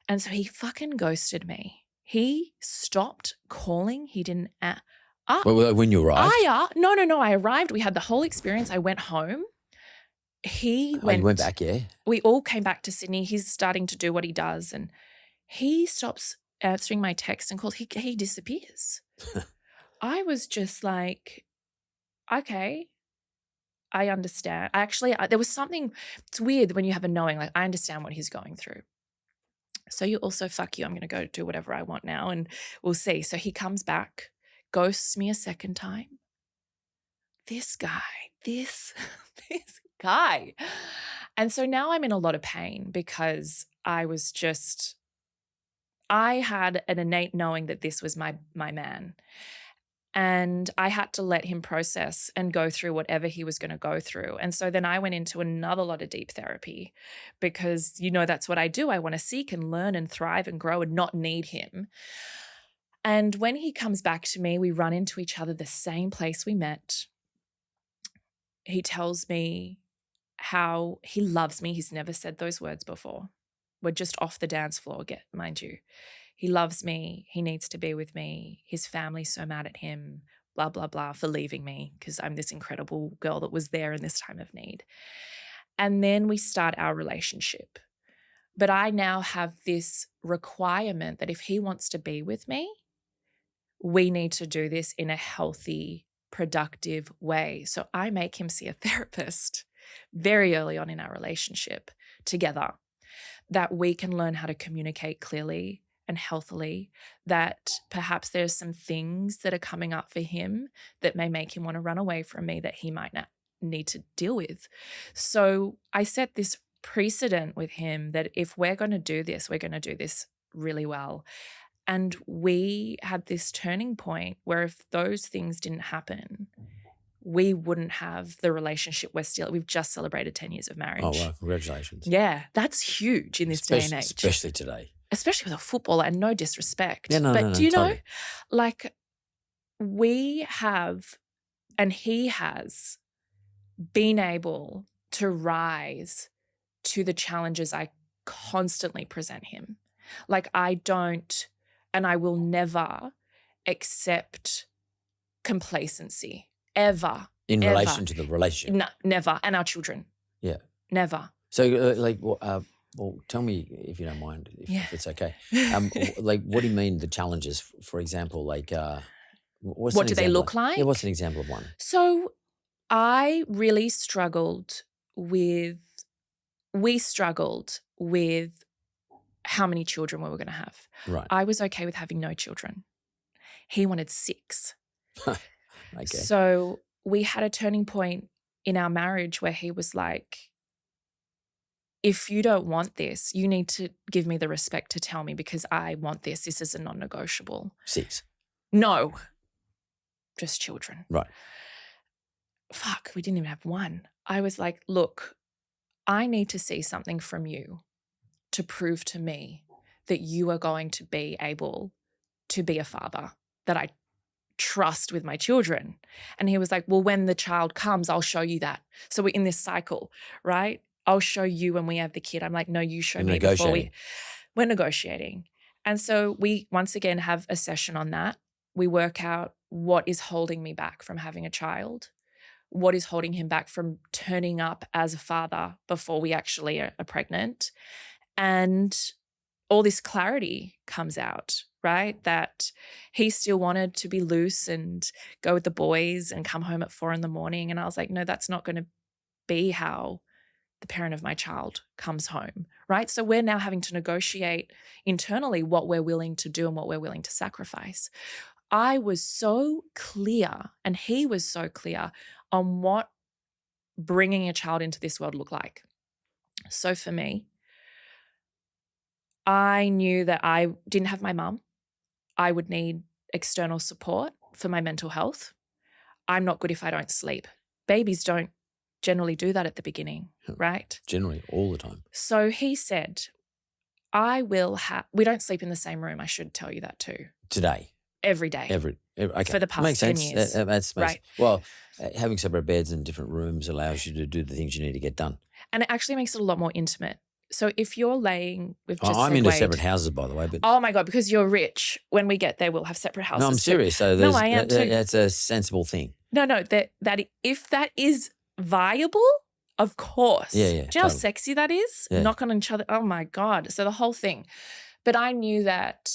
And so he fucking ghosted me. He stopped calling. He didn't. When you arrived? No. I arrived. We had the whole experience. I went home. You went back, yeah? We all came back to Sydney. He's starting to do what he does. And he stops answering my texts and calls. He disappears. I was just like, okay, I understand. There was something, it's weird when you have a knowing, like I understand what he's going through. So you also, fuck you, I'm going to go do whatever I want now and we'll see. So he comes back, ghosts me a second time. This guy. And so now I'm in a lot of pain because I had an innate knowing that this was my man. And I had to let him process and go through whatever he was going to go through. And so then I went into another lot of deep therapy because, that's what I do. I want to seek and learn and thrive and grow and not need him. And when he comes back to me, we run into each other the same place we met. He tells me how he loves me. He's never said those words before. We're just off the dance floor, mind you. He loves me. He needs to be with me. His family's so mad at him. blah, blah, blah, for leaving me because I'm this incredible girl that was there in this time of need. And then we start our relationship. But I now have this requirement that if he wants to be with me, we need to do this in a healthy, productive way. So I make him see a therapist very early on in our relationship together, that we can learn how to communicate clearly and healthily, that perhaps there's some things that are coming up for him that may make him want to run away from me that he might not need to deal with. So I set this precedent with him that if we're going to do this, we're going to do this really well. And we had this turning point where if those things didn't happen, we wouldn't have the relationship we've just celebrated 10 years of marriage. Oh, wow. Congratulations. Yeah, that's huge in this day and age. Especially today. Especially with a footballer, and no disrespect. Yeah, but do you totally. know, like we have, and he has been able to rise to the challenges I constantly present him. Like I don't, and I will never accept complacency ever. In relation to the relationship? No, never. And our children. Yeah. Never. So well, tell me if you don't mind, if it's okay. Like, what do you mean the challenges? For example, like, what do they look like? Yeah, what's an example of one? So I really struggled with how many children we were going to have. Right. I was okay with having no children. He wanted 6. Okay. So we had a turning point in our marriage where he was like, if you don't want this, you need to give me the respect to tell me because I want this. This is a non-negotiable. 6? No, just children. Right. Fuck, we didn't even have 1. I was like, look, I need to see something from you to prove to me that you are going to be able to be a father that I trust with my children. And he was like, well, when the child comes, I'll show you that. So we're in this cycle, right? I'll show you when we have the kid. I'm like, no, you show me before we're negotiating. And so we once again have a session on that. We work out what is holding me back from having a child, what is holding him back from turning up as a father before we actually are pregnant. And all this clarity comes out, right? That he still wanted to be loose and go with the boys and come home at 4 a.m. And I was like, no, that's not going to be how the parent of my child comes home, right? So we're now having to negotiate internally what we're willing to do and what we're willing to sacrifice. I was so clear, and he was so clear on what bringing a child into this world looked like. So for me, I knew that I didn't have my mum. I would need external support for my mental health. I'm not good if I don't sleep. Babies don't generally do that at the beginning, right? Generally, all the time. So he said, we don't sleep in the same room. I should tell you that too. Today? Every day. Okay. For the past Makes 10 sense. years. That's right. Well, having separate beds in different rooms allows you to do the things you need to get done. And it actually makes it a lot more intimate. So if you're laying with I'm into separate houses, by the way. But oh my God, because you're rich. When we get there, we'll have separate houses. No, I'm serious. So no, I am too. That's a sensible thing. No, that if that is viable, of course. Yeah. Do you know how sexy that is? Yeah. Knock on each other. Oh my God. So the whole thing. But I knew that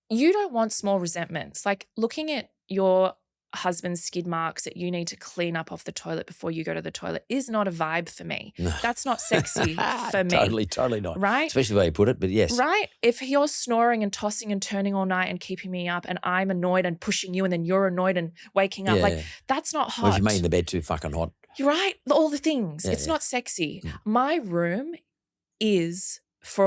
you don't want small resentments. Like looking at your husband's skid marks that you need to clean up off the toilet before you go to the toilet is not a vibe for me. No. That's not sexy for me. Totally not. Right? Especially the way you put it, but yes. Right? If you're snoring and tossing and turning all night and keeping me up and I'm annoyed and pushing you and then you're annoyed and waking up, that's not hot. Or if you're making the bed too fucking hot. You're right. All the things. It's not sexy. My room is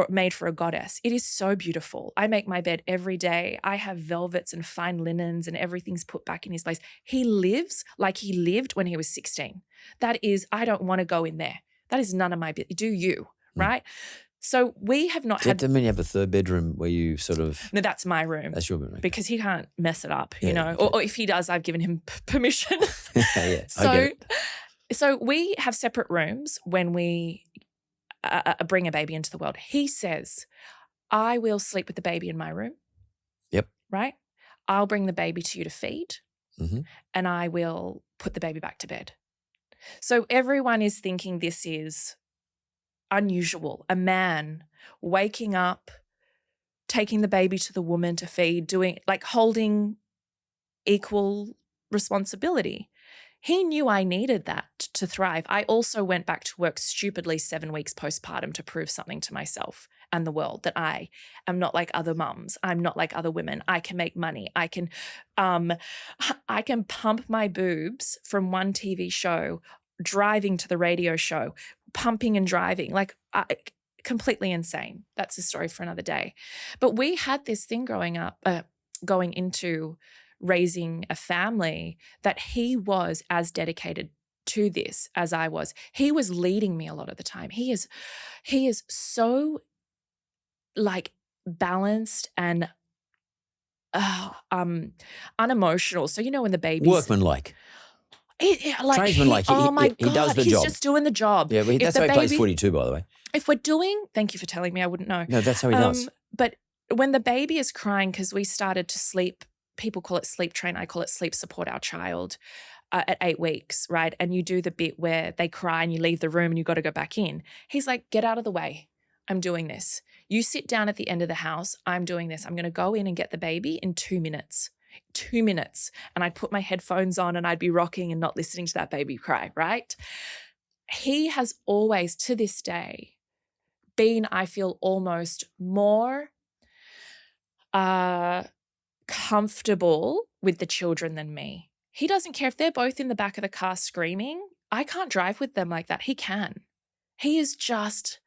made for a goddess. It is so beautiful. I make my bed every day. I have velvets and fine linens and everything's put back in his place. He lives like he lived when he was 16. That is, I don't want to go in there. That is none of my business. Do you, right? So we have not had. Then you have a third bedroom where you sort of. No, that's my room. That's your room. Okay. Because he can't mess it up, you know. Okay. Or if he does, I've given him permission. So we have separate rooms when we bring a baby into the world. He says, I will sleep with the baby in my room. Yep. Right? I'll bring the baby to you to feed. and I will put the baby back to bed. So everyone is thinking this is unusual. A man waking up, taking the baby to the woman to feed, holding equal responsibility. He knew I needed that to thrive. I also went back to work stupidly 7 weeks postpartum to prove something to myself and the world, that I am not like other mums. I'm not like other women. I can make money. I can pump my boobs from one TV show, driving to the radio show, pumping and driving, completely insane. That's a story for another day. But we had this thing growing up, going into raising a family, that he was as dedicated to this as I was. He was leading me a lot of the time. He is so balanced and unemotional. So when the baby's workmanlike. Tradesman-like. Oh my God, he does the he's job. just doing the job. Yeah, that's how he plays footy too, by the way. If we're doing, thank you for telling me, I wouldn't know. No, that's how he does. But when the baby is crying, because we started to sleep, people call it sleep train, I call it sleep support our child at 8 weeks, right? And you do the bit where they cry and you leave the room and you got to go back in. He's like, get out of the way. I'm doing this. You sit down at the end of the house. I'm doing this. I'm going to go in and get the baby in 2 minutes. 2 minutes. And I'd put my headphones on and I'd be rocking and not listening to that baby cry, right? He has always, to this day, been, I feel, almost more comfortable with the children than me. He doesn't care if they're both in the back of the car screaming. I can't drive with them like that. He can. He is just,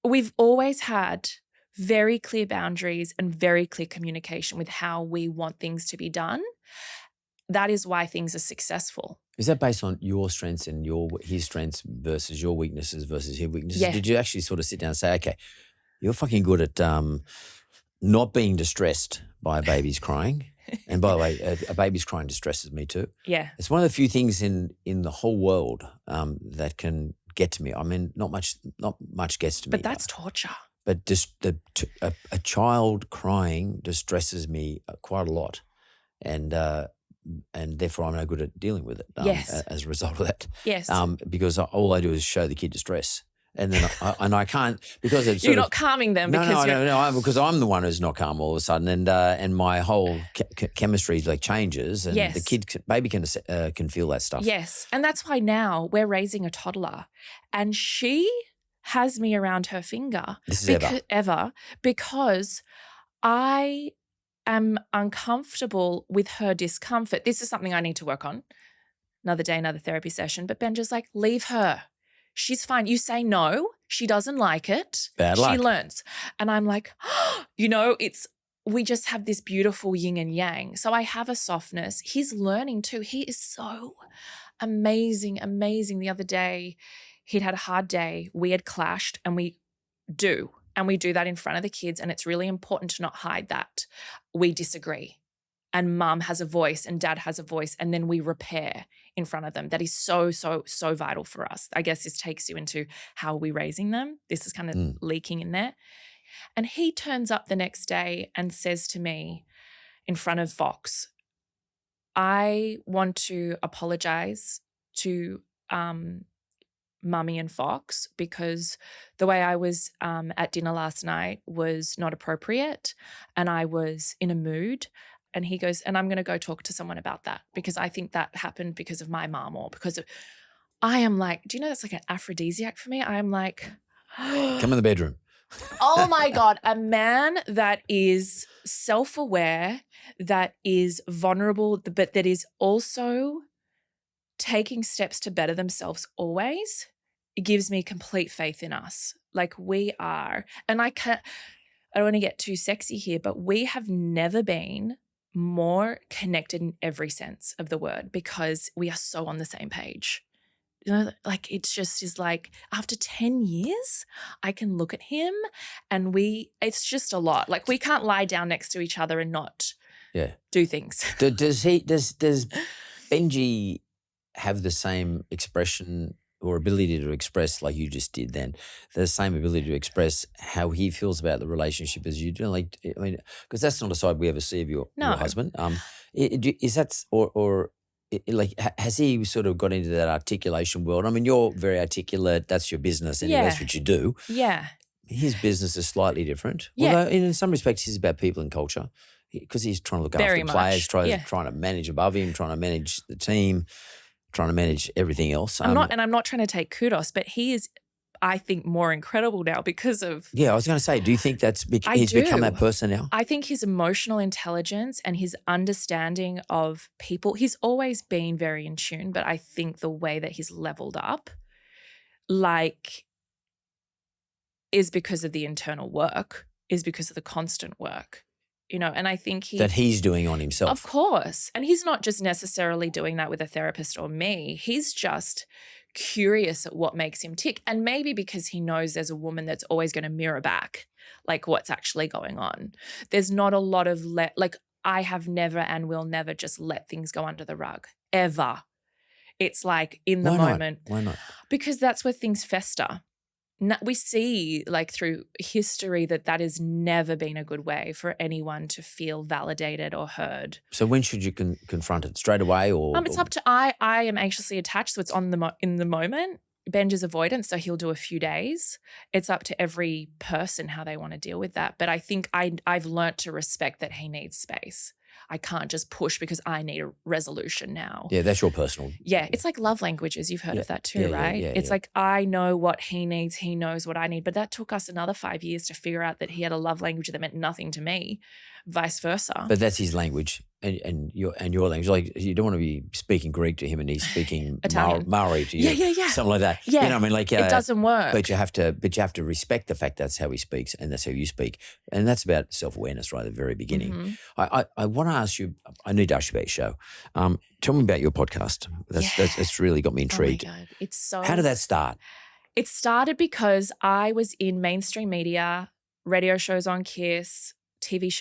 we've always had very clear boundaries and very clear communication with how we want things to be done. That is why things are successful. Is that based on your strengths and his strengths versus your weaknesses versus his weaknesses? Yeah. Did you actually sort of sit down and say, okay, you're fucking good at not being distressed by a baby's crying? And by the way, a baby's crying distresses me too. Yeah. It's one of the few things in the whole world that can get to me. I mean, not much gets to me. But that's torture. But just a child crying distresses me quite a lot, and therefore I'm no good at dealing with it. Yes. As a result of that. Yes. Because all I do is show the kid distress, and then I can't, because it's you're not calming them. Because I'm the one who's not calm all of a sudden, and my whole chemistry changes, and yes. the baby can feel that stuff. Yes, and that's why now we're raising a toddler, and she has me around her finger. This is ever because I am uncomfortable with her discomfort. This is something I need to work on. Another day, another therapy session. But Benji's like, leave her. She's fine. You say no. She doesn't like it. Bad luck. She learns. And I'm like, we just have this beautiful yin and yang. So I have a softness. He's learning too. He is so amazing, amazing. The other day, he'd had a hard day. We had clashed, and we do that in front of the kids, and it's really important to not hide that. We disagree, and mum has a voice and dad has a voice, and then we repair in front of them. That is so, so, so vital for us. I guess this takes you into how are we raising them. This is kind of leaking in there. And he turns up the next day and says to me in front of Fox, I want to apologize to Mummy and Fox, because the way I was at dinner last night was not appropriate, and I was in a mood. And he goes, and I'm going to go talk to someone about that, because I think that happened because of my mom, or because of, I am like, do you know that's like an aphrodisiac for me? I am like, come in the bedroom. Oh my God, a man that is self-aware, that is vulnerable, but that is also taking steps to better themselves always. It gives me complete faith in us. Like we are, and I don't want to get too sexy here, but we have never been more connected in every sense of the word, because we are so on the same page. It just is like after 10 years, I can look at him and it's just a lot. Like we can't lie down next to each other and not do things. Does Benji have the same expression or ability to express, like you just did then, the same ability to express how he feels about the relationship as you do? Like, I mean, because that's not a side we ever see of your No. husband. Is that, like, has he sort of got into that articulation world? I mean, you're very articulate. That's your business anyway. That's Yeah. what you do. Yeah. His business is slightly different. Yeah. Although in some respects he's about people and culture, because he's trying to look Very after players, much. trying to manage above him, trying to manage the team, trying to manage everything else. I'm not trying to take kudos, but he is, I think, more incredible now because of. Yeah, I was going to say, do you think that's he's do. become that person now? I think his emotional intelligence and his understanding of people, he's always been very in tune, but I think the way that he's leveled up, like, is because of the internal work, is because of the constant work, you know, and I think that he's doing on himself. Of course. And he's not just necessarily doing that with a therapist or me. He's just curious at what makes him tick. And maybe because he knows there's a woman that's always going to mirror back, like, what's actually going on. There's not a lot of, like, I have never and will never just let things go under the rug, ever. It's like in the moment. Why not? Because that's where things fester. We see, like, through history that has never been a good way for anyone to feel validated or heard. So when should you confront it? Straight away, or it's up to I am anxiously attached, so it's on in the moment. Benj is avoidance, so he'll do a few days. It's up to every person how they want to deal with that. But I think I've learnt to respect that he needs space. I can't just push because I need a resolution now. Yeah, that's your personal. Yeah, it's like love languages. You've heard of that too, right? It's like, I know what he needs, he knows what I need. But that took us another 5 years to figure out that he had a love language that meant nothing to me, vice versa. But that's his language and your language. Like, you don't want to be speaking Greek to him and he's speaking Maori to you. Yeah. Something like that. Yeah. You know what I mean? Like, it doesn't work. But you have to respect the fact that's how he speaks and that's how you speak. And that's about self-awareness right at the very beginning. Mm-hmm. I want to ask you, I need to ask you about your show. Tell me about your podcast. That's really got me intrigued. Oh my God. It's so. How did that start? It started because I was in mainstream media, radio shows on KISS,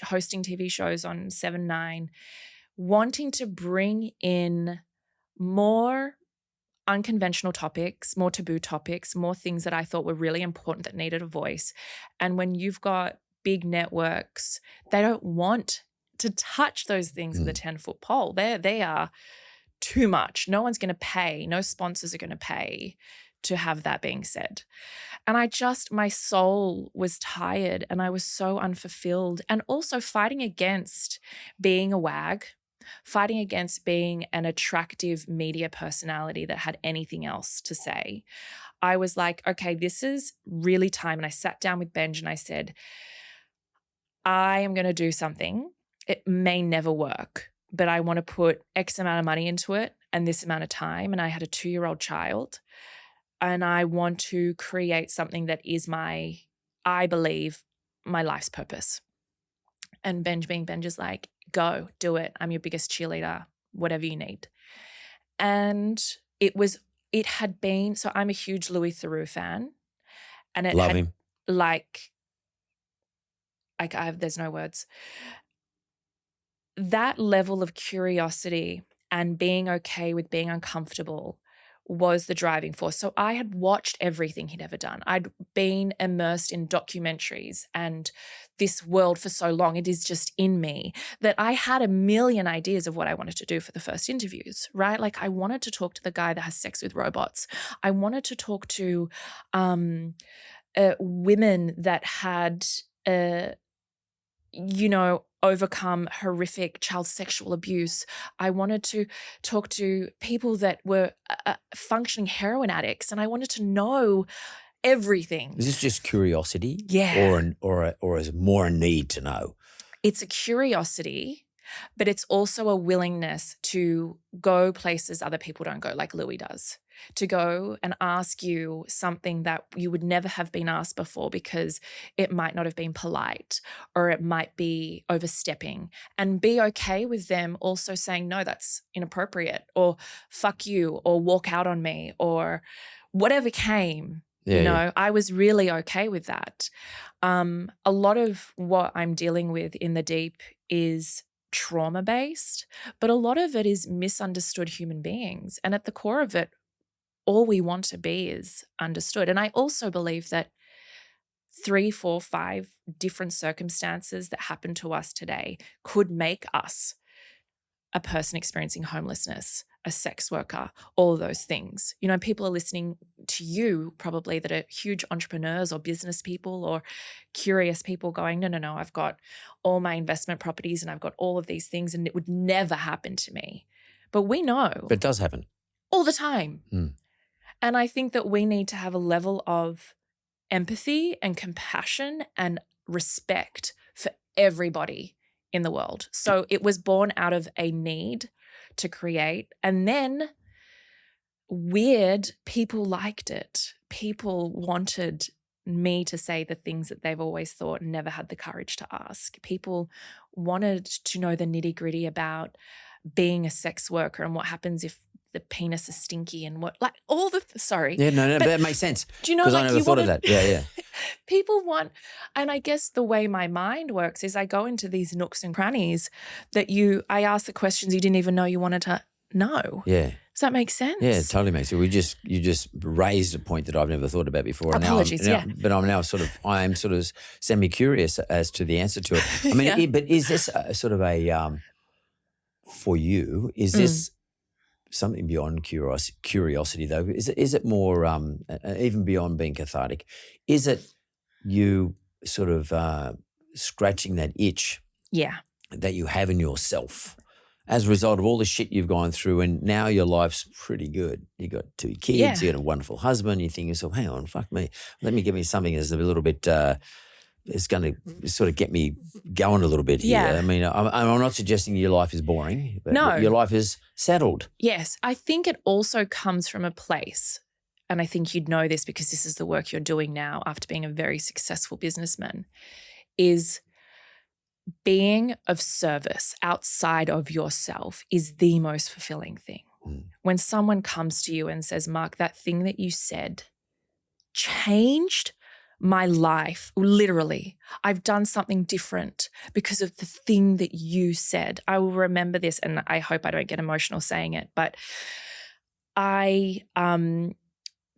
hosting TV shows on 7/9, wanting to bring in more unconventional topics, more taboo topics, more things that I thought were really important that needed a voice. And when you've got big networks, they don't want to touch those things with a 10-foot pole. They are too much. No one's going to pay. No sponsors are going to pay to have that being said. And my soul was tired and I was so unfulfilled, and also fighting against being a wag, fighting against being an attractive media personality that had anything else to say. I was like, okay, this is really time. And I sat down with Benj and I said, I am going to do something. It may never work, but I want to put X amount of money into it and this amount of time. And I had a 2-year-old child. And I want to create something that is I believe, my life's purpose. And Benj being Benj is like, go, do it. I'm your biggest cheerleader, whatever you need. And it had been, so I'm a huge Louis Theroux fan. And Love him. There's no words. That level of curiosity and being okay with being uncomfortable was the driving force. So I had watched everything he'd ever done. I'd been immersed in documentaries and this world for so long. It is just in me that I had a million ideas of what I wanted to do for the first interviews, right? Like, I wanted to talk to the guy that has sex with robots. I wanted to talk to women that had, overcome horrific child sexual abuse. I wanted to talk to people that were functioning heroin addicts, and I wanted to know everything. Is this just curiosity? Yeah. Or is it more a need to know? It's a curiosity, but it's also a willingness to go places other people don't go, like Louis does. To go and ask you something that you would never have been asked before because it might not have been polite or it might be overstepping, and be okay with them also saying, no, that's inappropriate, or fuck you, or walk out on me, or whatever came. I was really okay with that. A lot of what I'm dealing with in the deep is trauma-based, but a lot of it is misunderstood human beings. And at the core of it, all we want to be is understood. And I also believe that 3, 4, 5 different circumstances that happen to us today could make us a person experiencing homelessness, a sex worker, all of those things. You know, people are listening to you probably that are huge entrepreneurs or business people or curious people going, no, I've got all my investment properties and I've got all of these things and it would never happen to me. But we know. But it does happen. All the time. And I think that we need to have a level of empathy and compassion and respect for everybody in the world. So it was born out of a need to create. And then people liked it. People wanted me to say the things that they've always thought and never had the courage to ask. People wanted to know the nitty-gritty about being a sex worker and what happens if the penis is stinky and what, like all the, sorry. Yeah, no, but that makes sense. Do you know, because like I never thought of that. Yeah. People want, and I guess the way my mind works is I go into these nooks and crannies that I ask the questions you didn't even know you wanted to know. Yeah. Does that make sense? Yeah, it totally makes sense. You just raised a point that I've never thought about before. Apologies, But I am sort of semi-curious as to the answer to it. I mean, but is this sort of a, for you, is this something beyond curiosity though? Is it more, even beyond being cathartic, is it you sort of scratching that itch that you have in yourself as a result of all the shit you've gone through, and now your life's pretty good. You got 2 kids, you got a wonderful husband, you think to yourself, hang on, fuck me, let me give me something that's a little bit, it's going to sort of get me going a little bit here. I mean, I'm not suggesting your life is boring, but your life is settled. Yes, I think it also comes from a place, and I think you'd know this because this is the work you're doing now after being a very successful businessman, is being of service outside of yourself is the most fulfilling thing. When someone comes to you and says, Mark, that thing that you said changed my life, literally. I've done something different because of the thing that you said. I will remember this, and I hope I don't get emotional saying it, but I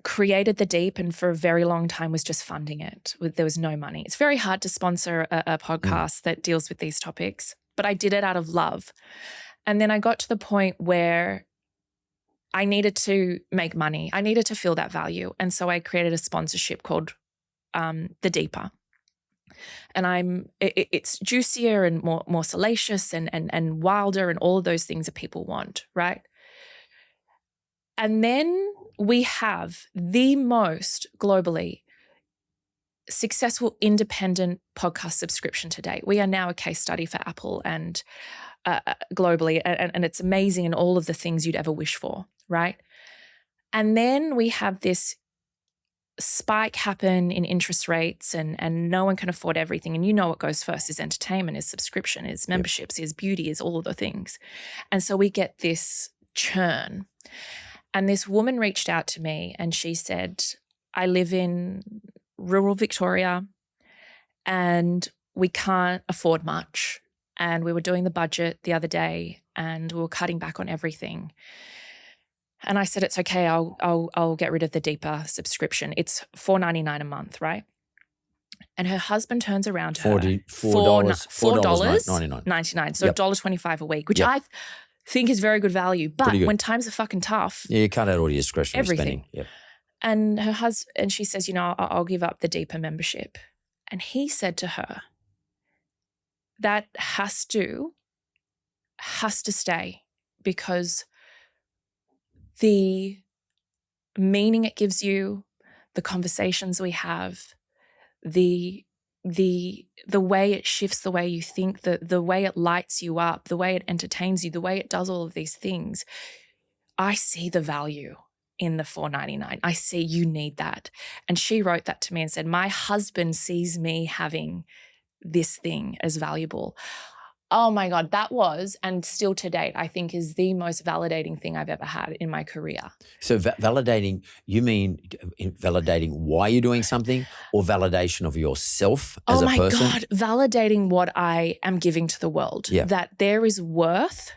created The Deep and for a very long time was just funding it. There was no money. It's very hard to sponsor a podcast that deals with these topics, but I did it out of love. And then I got to the point where I needed to make money. I needed to feel that value. And so I created a sponsorship called The Deeper. And it's juicier and more salacious and wilder and all of those things that people want, right? And then we have the most globally successful independent podcast subscription to date. We are now a case study for Apple and globally, and it's amazing in all of the things you'd ever wish for, right? And then we have this spike happen in interest rates and no one can afford everything. And you know what goes first is entertainment, is subscription, is memberships, is beauty, is all of the things. And so we get this churn. And this woman reached out to me and she said, I live in rural Victoria and we can't afford much. And we were doing the budget the other day and we were cutting back on everything. And I said, it's okay, I'll get rid of the Deeper subscription. It's $4.99 a month, right? And her husband turns around to her. $4.99. So $1.25 a week, which I think is very good value. But when times are fucking tough. Yeah, you cut out all your discretionary everything. spending. Yep. And her husband, and she says, you know, I'll give up the Deeper membership. And he said to her, that has to stay, because the meaning it gives you, the conversations we have, the way it shifts the way you think, the way it lights you up, the way it entertains you, the way it does all of these things. I see the value in the $4.99. I see you need that. And she wrote that to me and said, my husband sees me having this thing as valuable. Oh my God, that was, and still to date, I think is the most validating thing I've ever had in my career. So validating, you mean validating why you're doing something, or validation of yourself as a person? Oh my God, validating what I am giving to the world. That there is worth,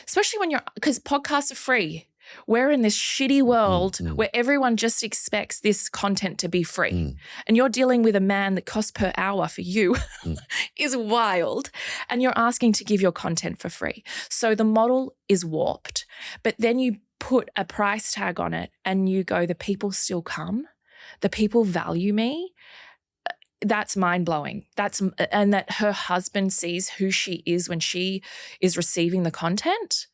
especially when because podcasts are free. We're in this shitty world where everyone just expects this content to be free. And you're dealing with a man that costs per hour for you is wild. And you're asking to give your content for free. So the model is warped. But then you put a price tag on it and you go, the people still come. The people value me. That's mind-blowing. And that her husband sees who she is when she is receiving the content.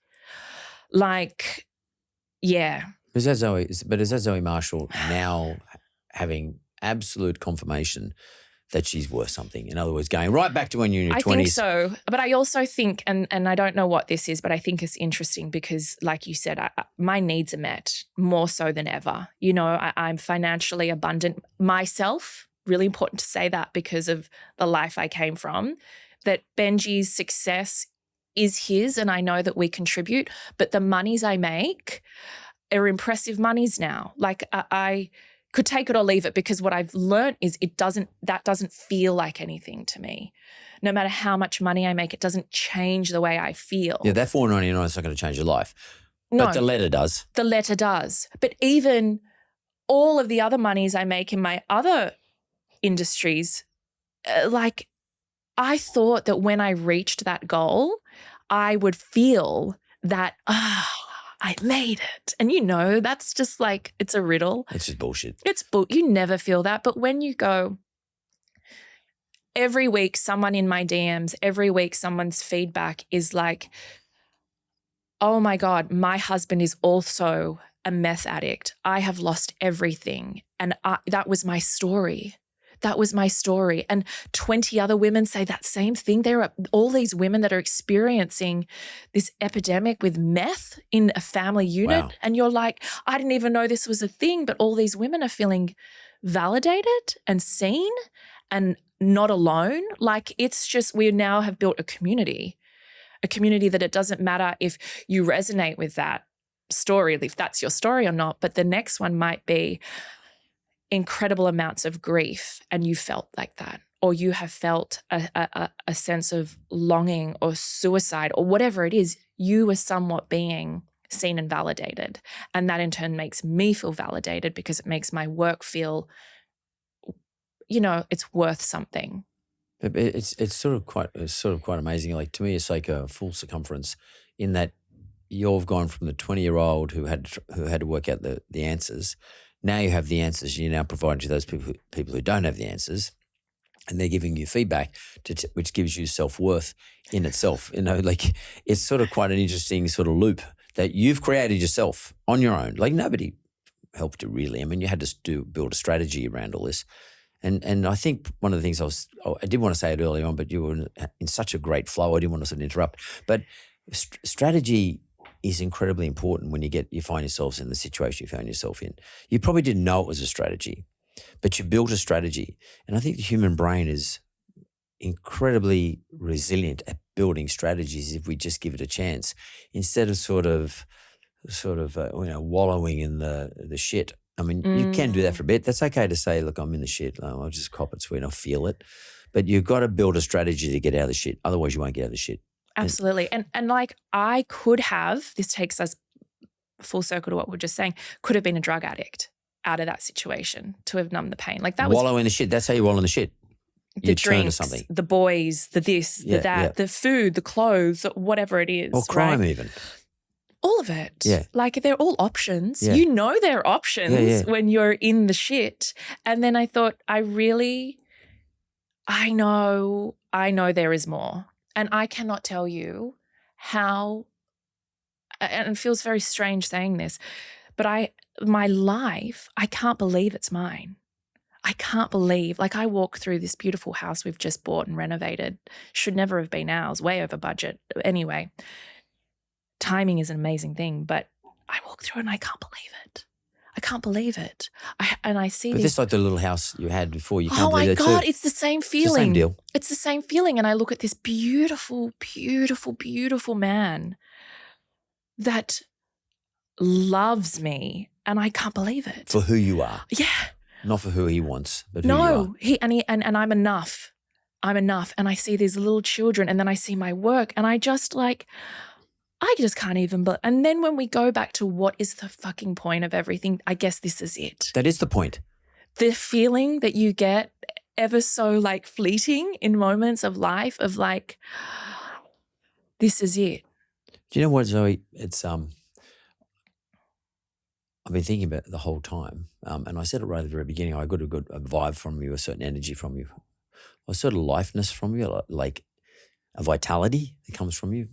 Like, yeah. Is that Zoe Marshall now having absolute confirmation that she's worth something? In other words, going right back to when you're in your 20s. I think so. But I also think, and I don't know what this is, but I think it's interesting because, like you said, my needs are met more so than ever. You know, I'm financially abundant myself. Really important to say that because of the life I came from, that Benji's success is his and I know that we contribute, but the monies I make are impressive monies now. Like I could take it or leave it because what I've learned is that doesn't feel like anything to me. No matter how much money I make, it doesn't change the way I feel. Yeah, that $4.99 is not going to change your life. No, but the letter does. The letter does. But even all of the other monies I make in my other industries, like I thought that when I reached that goal, I would feel that, I made it. And you know, that's just like, it's a riddle. It's just bullshit. You never feel that. But when you go, every week someone in my DMs, every week someone's feedback is like, oh my God, my husband is also a meth addict. I have lost everything. And that was my story. That was my story. And 20 other women say that same thing. There are all these women that are experiencing this epidemic with meth in a family unit. Wow. And you're like, I didn't even know this was a thing, but all these women are feeling validated and seen and not alone. Like it's just, we now have built a community that it doesn't matter if you resonate with that story, if that's your story or not, but the next one might be incredible amounts of grief and you felt like that, or you have felt a sense of longing or suicide or whatever it is, you are somewhat being seen and validated. And that in turn makes me feel validated because it makes my work feel, you know, it's worth something. It's sort of quite amazing. Like to me, it's like a full circumference in that you've gone from the 20-year-old who had to work out the answers. Now you have the answers. You're now providing to those people who don't have the answers, and they're giving you feedback, which gives you self-worth in itself. You know, like it's sort of quite an interesting sort of loop that you've created yourself on your own. Like nobody helped you really. I mean, you had to build a strategy around all this. And I think one of the things I did want to say it early on, but you were in such a great flow. I didn't want to sort of interrupt. But strategy is incredibly important when you find yourselves in the situation you found yourself in. You probably didn't know it was a strategy, but you built a strategy. And I think the human brain is incredibly resilient at building strategies if we just give it a chance, instead of sort of wallowing in the shit. I mean, you can do that for a bit. That's okay to say, look, I'm in the shit. I'll just cop it sweet. I'll feel it. But you've got to build a strategy to get out of the shit. Otherwise, you won't get out of the shit. Absolutely. And like I could have, this takes us full circle to what we we're just saying, could have been a drug addict out of that situation to have numbed the pain. Like that was wallow in the shit. That's how you wallow in the shit. The drinks, the boys, the this, the that, the food, the clothes, whatever it is. Or crime right? even. All of it. Yeah. Like they're all options. Yeah. You know they're options when you're in the shit. And then I thought, I know there is more. And I cannot tell you how, and it feels very strange saying this, but my life, I can't believe it's mine. I can't believe, like I walk through this beautiful house we've just bought and renovated, should never have been ours, way over budget. Anyway, timing is an amazing thing, but I walk through and I can't believe it. I can't believe it. I see this. But this like the little house you had before. You can't believe it too. Oh my God, it's the same feeling. It's the same deal. It's the same feeling. And I look at this beautiful, beautiful, beautiful man that loves me and I can't believe it. For who you are. Yeah. Not for who he wants, but who you are. And I'm enough. I'm enough. And I see these little children and then I see my work and I just like, I just can't even. And then when we go back to what is the fucking point of everything, I guess this is it. That is the point. The feeling that you get ever so like fleeting in moments of life of like, this is it. Do you know what, Zoe? It's I've been thinking about it the whole time, and I said it right at the very beginning. I got a vibe from you, a certain energy from you, a sort of lifeness from you, like a vitality that comes from you,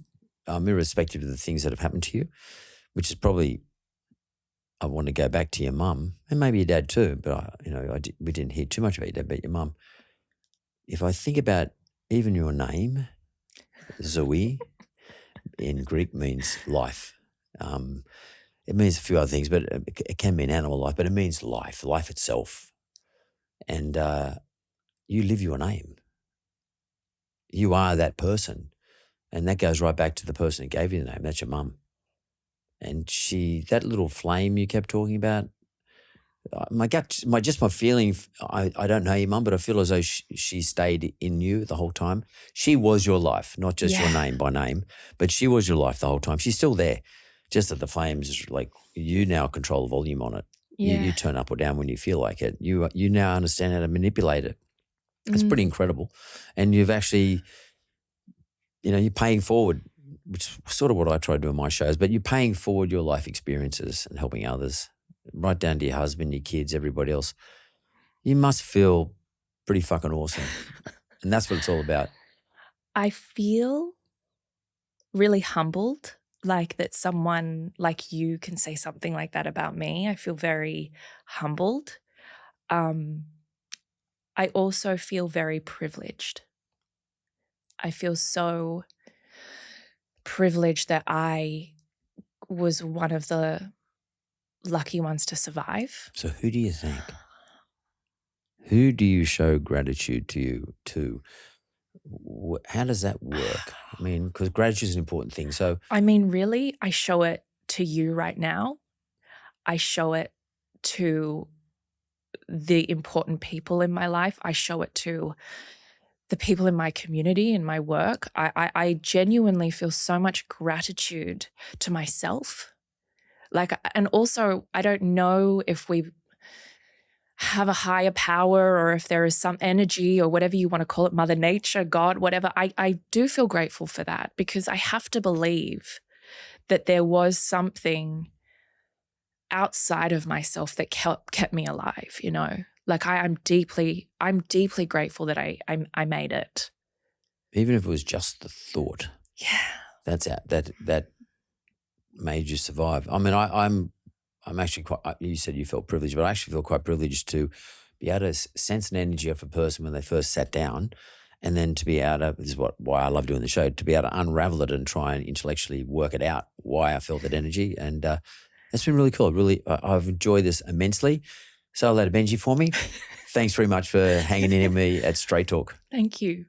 irrespective of the things that have happened to you, which is probably, I want to go back to your mum and maybe your dad too, but we didn't hear too much about your dad, but your mum. If I think about even your name, Zoe, in Greek means life. It means a few other things, but it can mean animal life, but it means life itself. And you live your name. You are that person. And that goes right back to the person who gave you the name. That's your mum. And that little flame you kept talking about, my gut, my feeling, I don't know your mum, but I feel as though she stayed in you the whole time. She was your life, not just your name by name, but she was your life the whole time. She's still there, just that the flames, like, you now control the volume on it. Yeah. You turn up or down when you feel like it. You now understand how to manipulate it. It's pretty incredible. And you've actually, you're paying forward, which is sort of what I try to do in my shows, but you're paying forward your life experiences and helping others, right down to your husband, your kids, everybody else. You must feel pretty fucking awesome. And that's what it's all about. I feel really humbled, like that someone like you can say something like that about me. I feel very humbled. I also feel very privileged. I feel so privileged that I was one of the lucky ones to survive. So who do you think? Who do you show gratitude to? How does that work? I mean, because gratitude is an important thing. So, I mean, really, I show it to you right now. I show it to the important people in my life. I show it to the people in my community, in my work. I genuinely feel so much gratitude to myself. Like, and also, I don't know if we have a higher power or if there is some energy or whatever you want to call it, Mother Nature, God, whatever. I do feel grateful for that, because I have to believe that there was something outside of myself that kept me alive, Like I'm deeply grateful that I made it. even if it was just the thought. Yeah. That made you survive. I mean, I'm actually quite, you said you felt privileged, but I actually feel quite privileged to be able to sense an energy of a person when they first sat down, and then to be able to, this is why I love doing the show, to be able to unravel it and try and intellectually work it out, why I felt that energy. And that's been really cool. I've enjoyed this immensely. So I'll let Benji for me. Thanks very much for hanging in with me at Straight Talk. Thank you.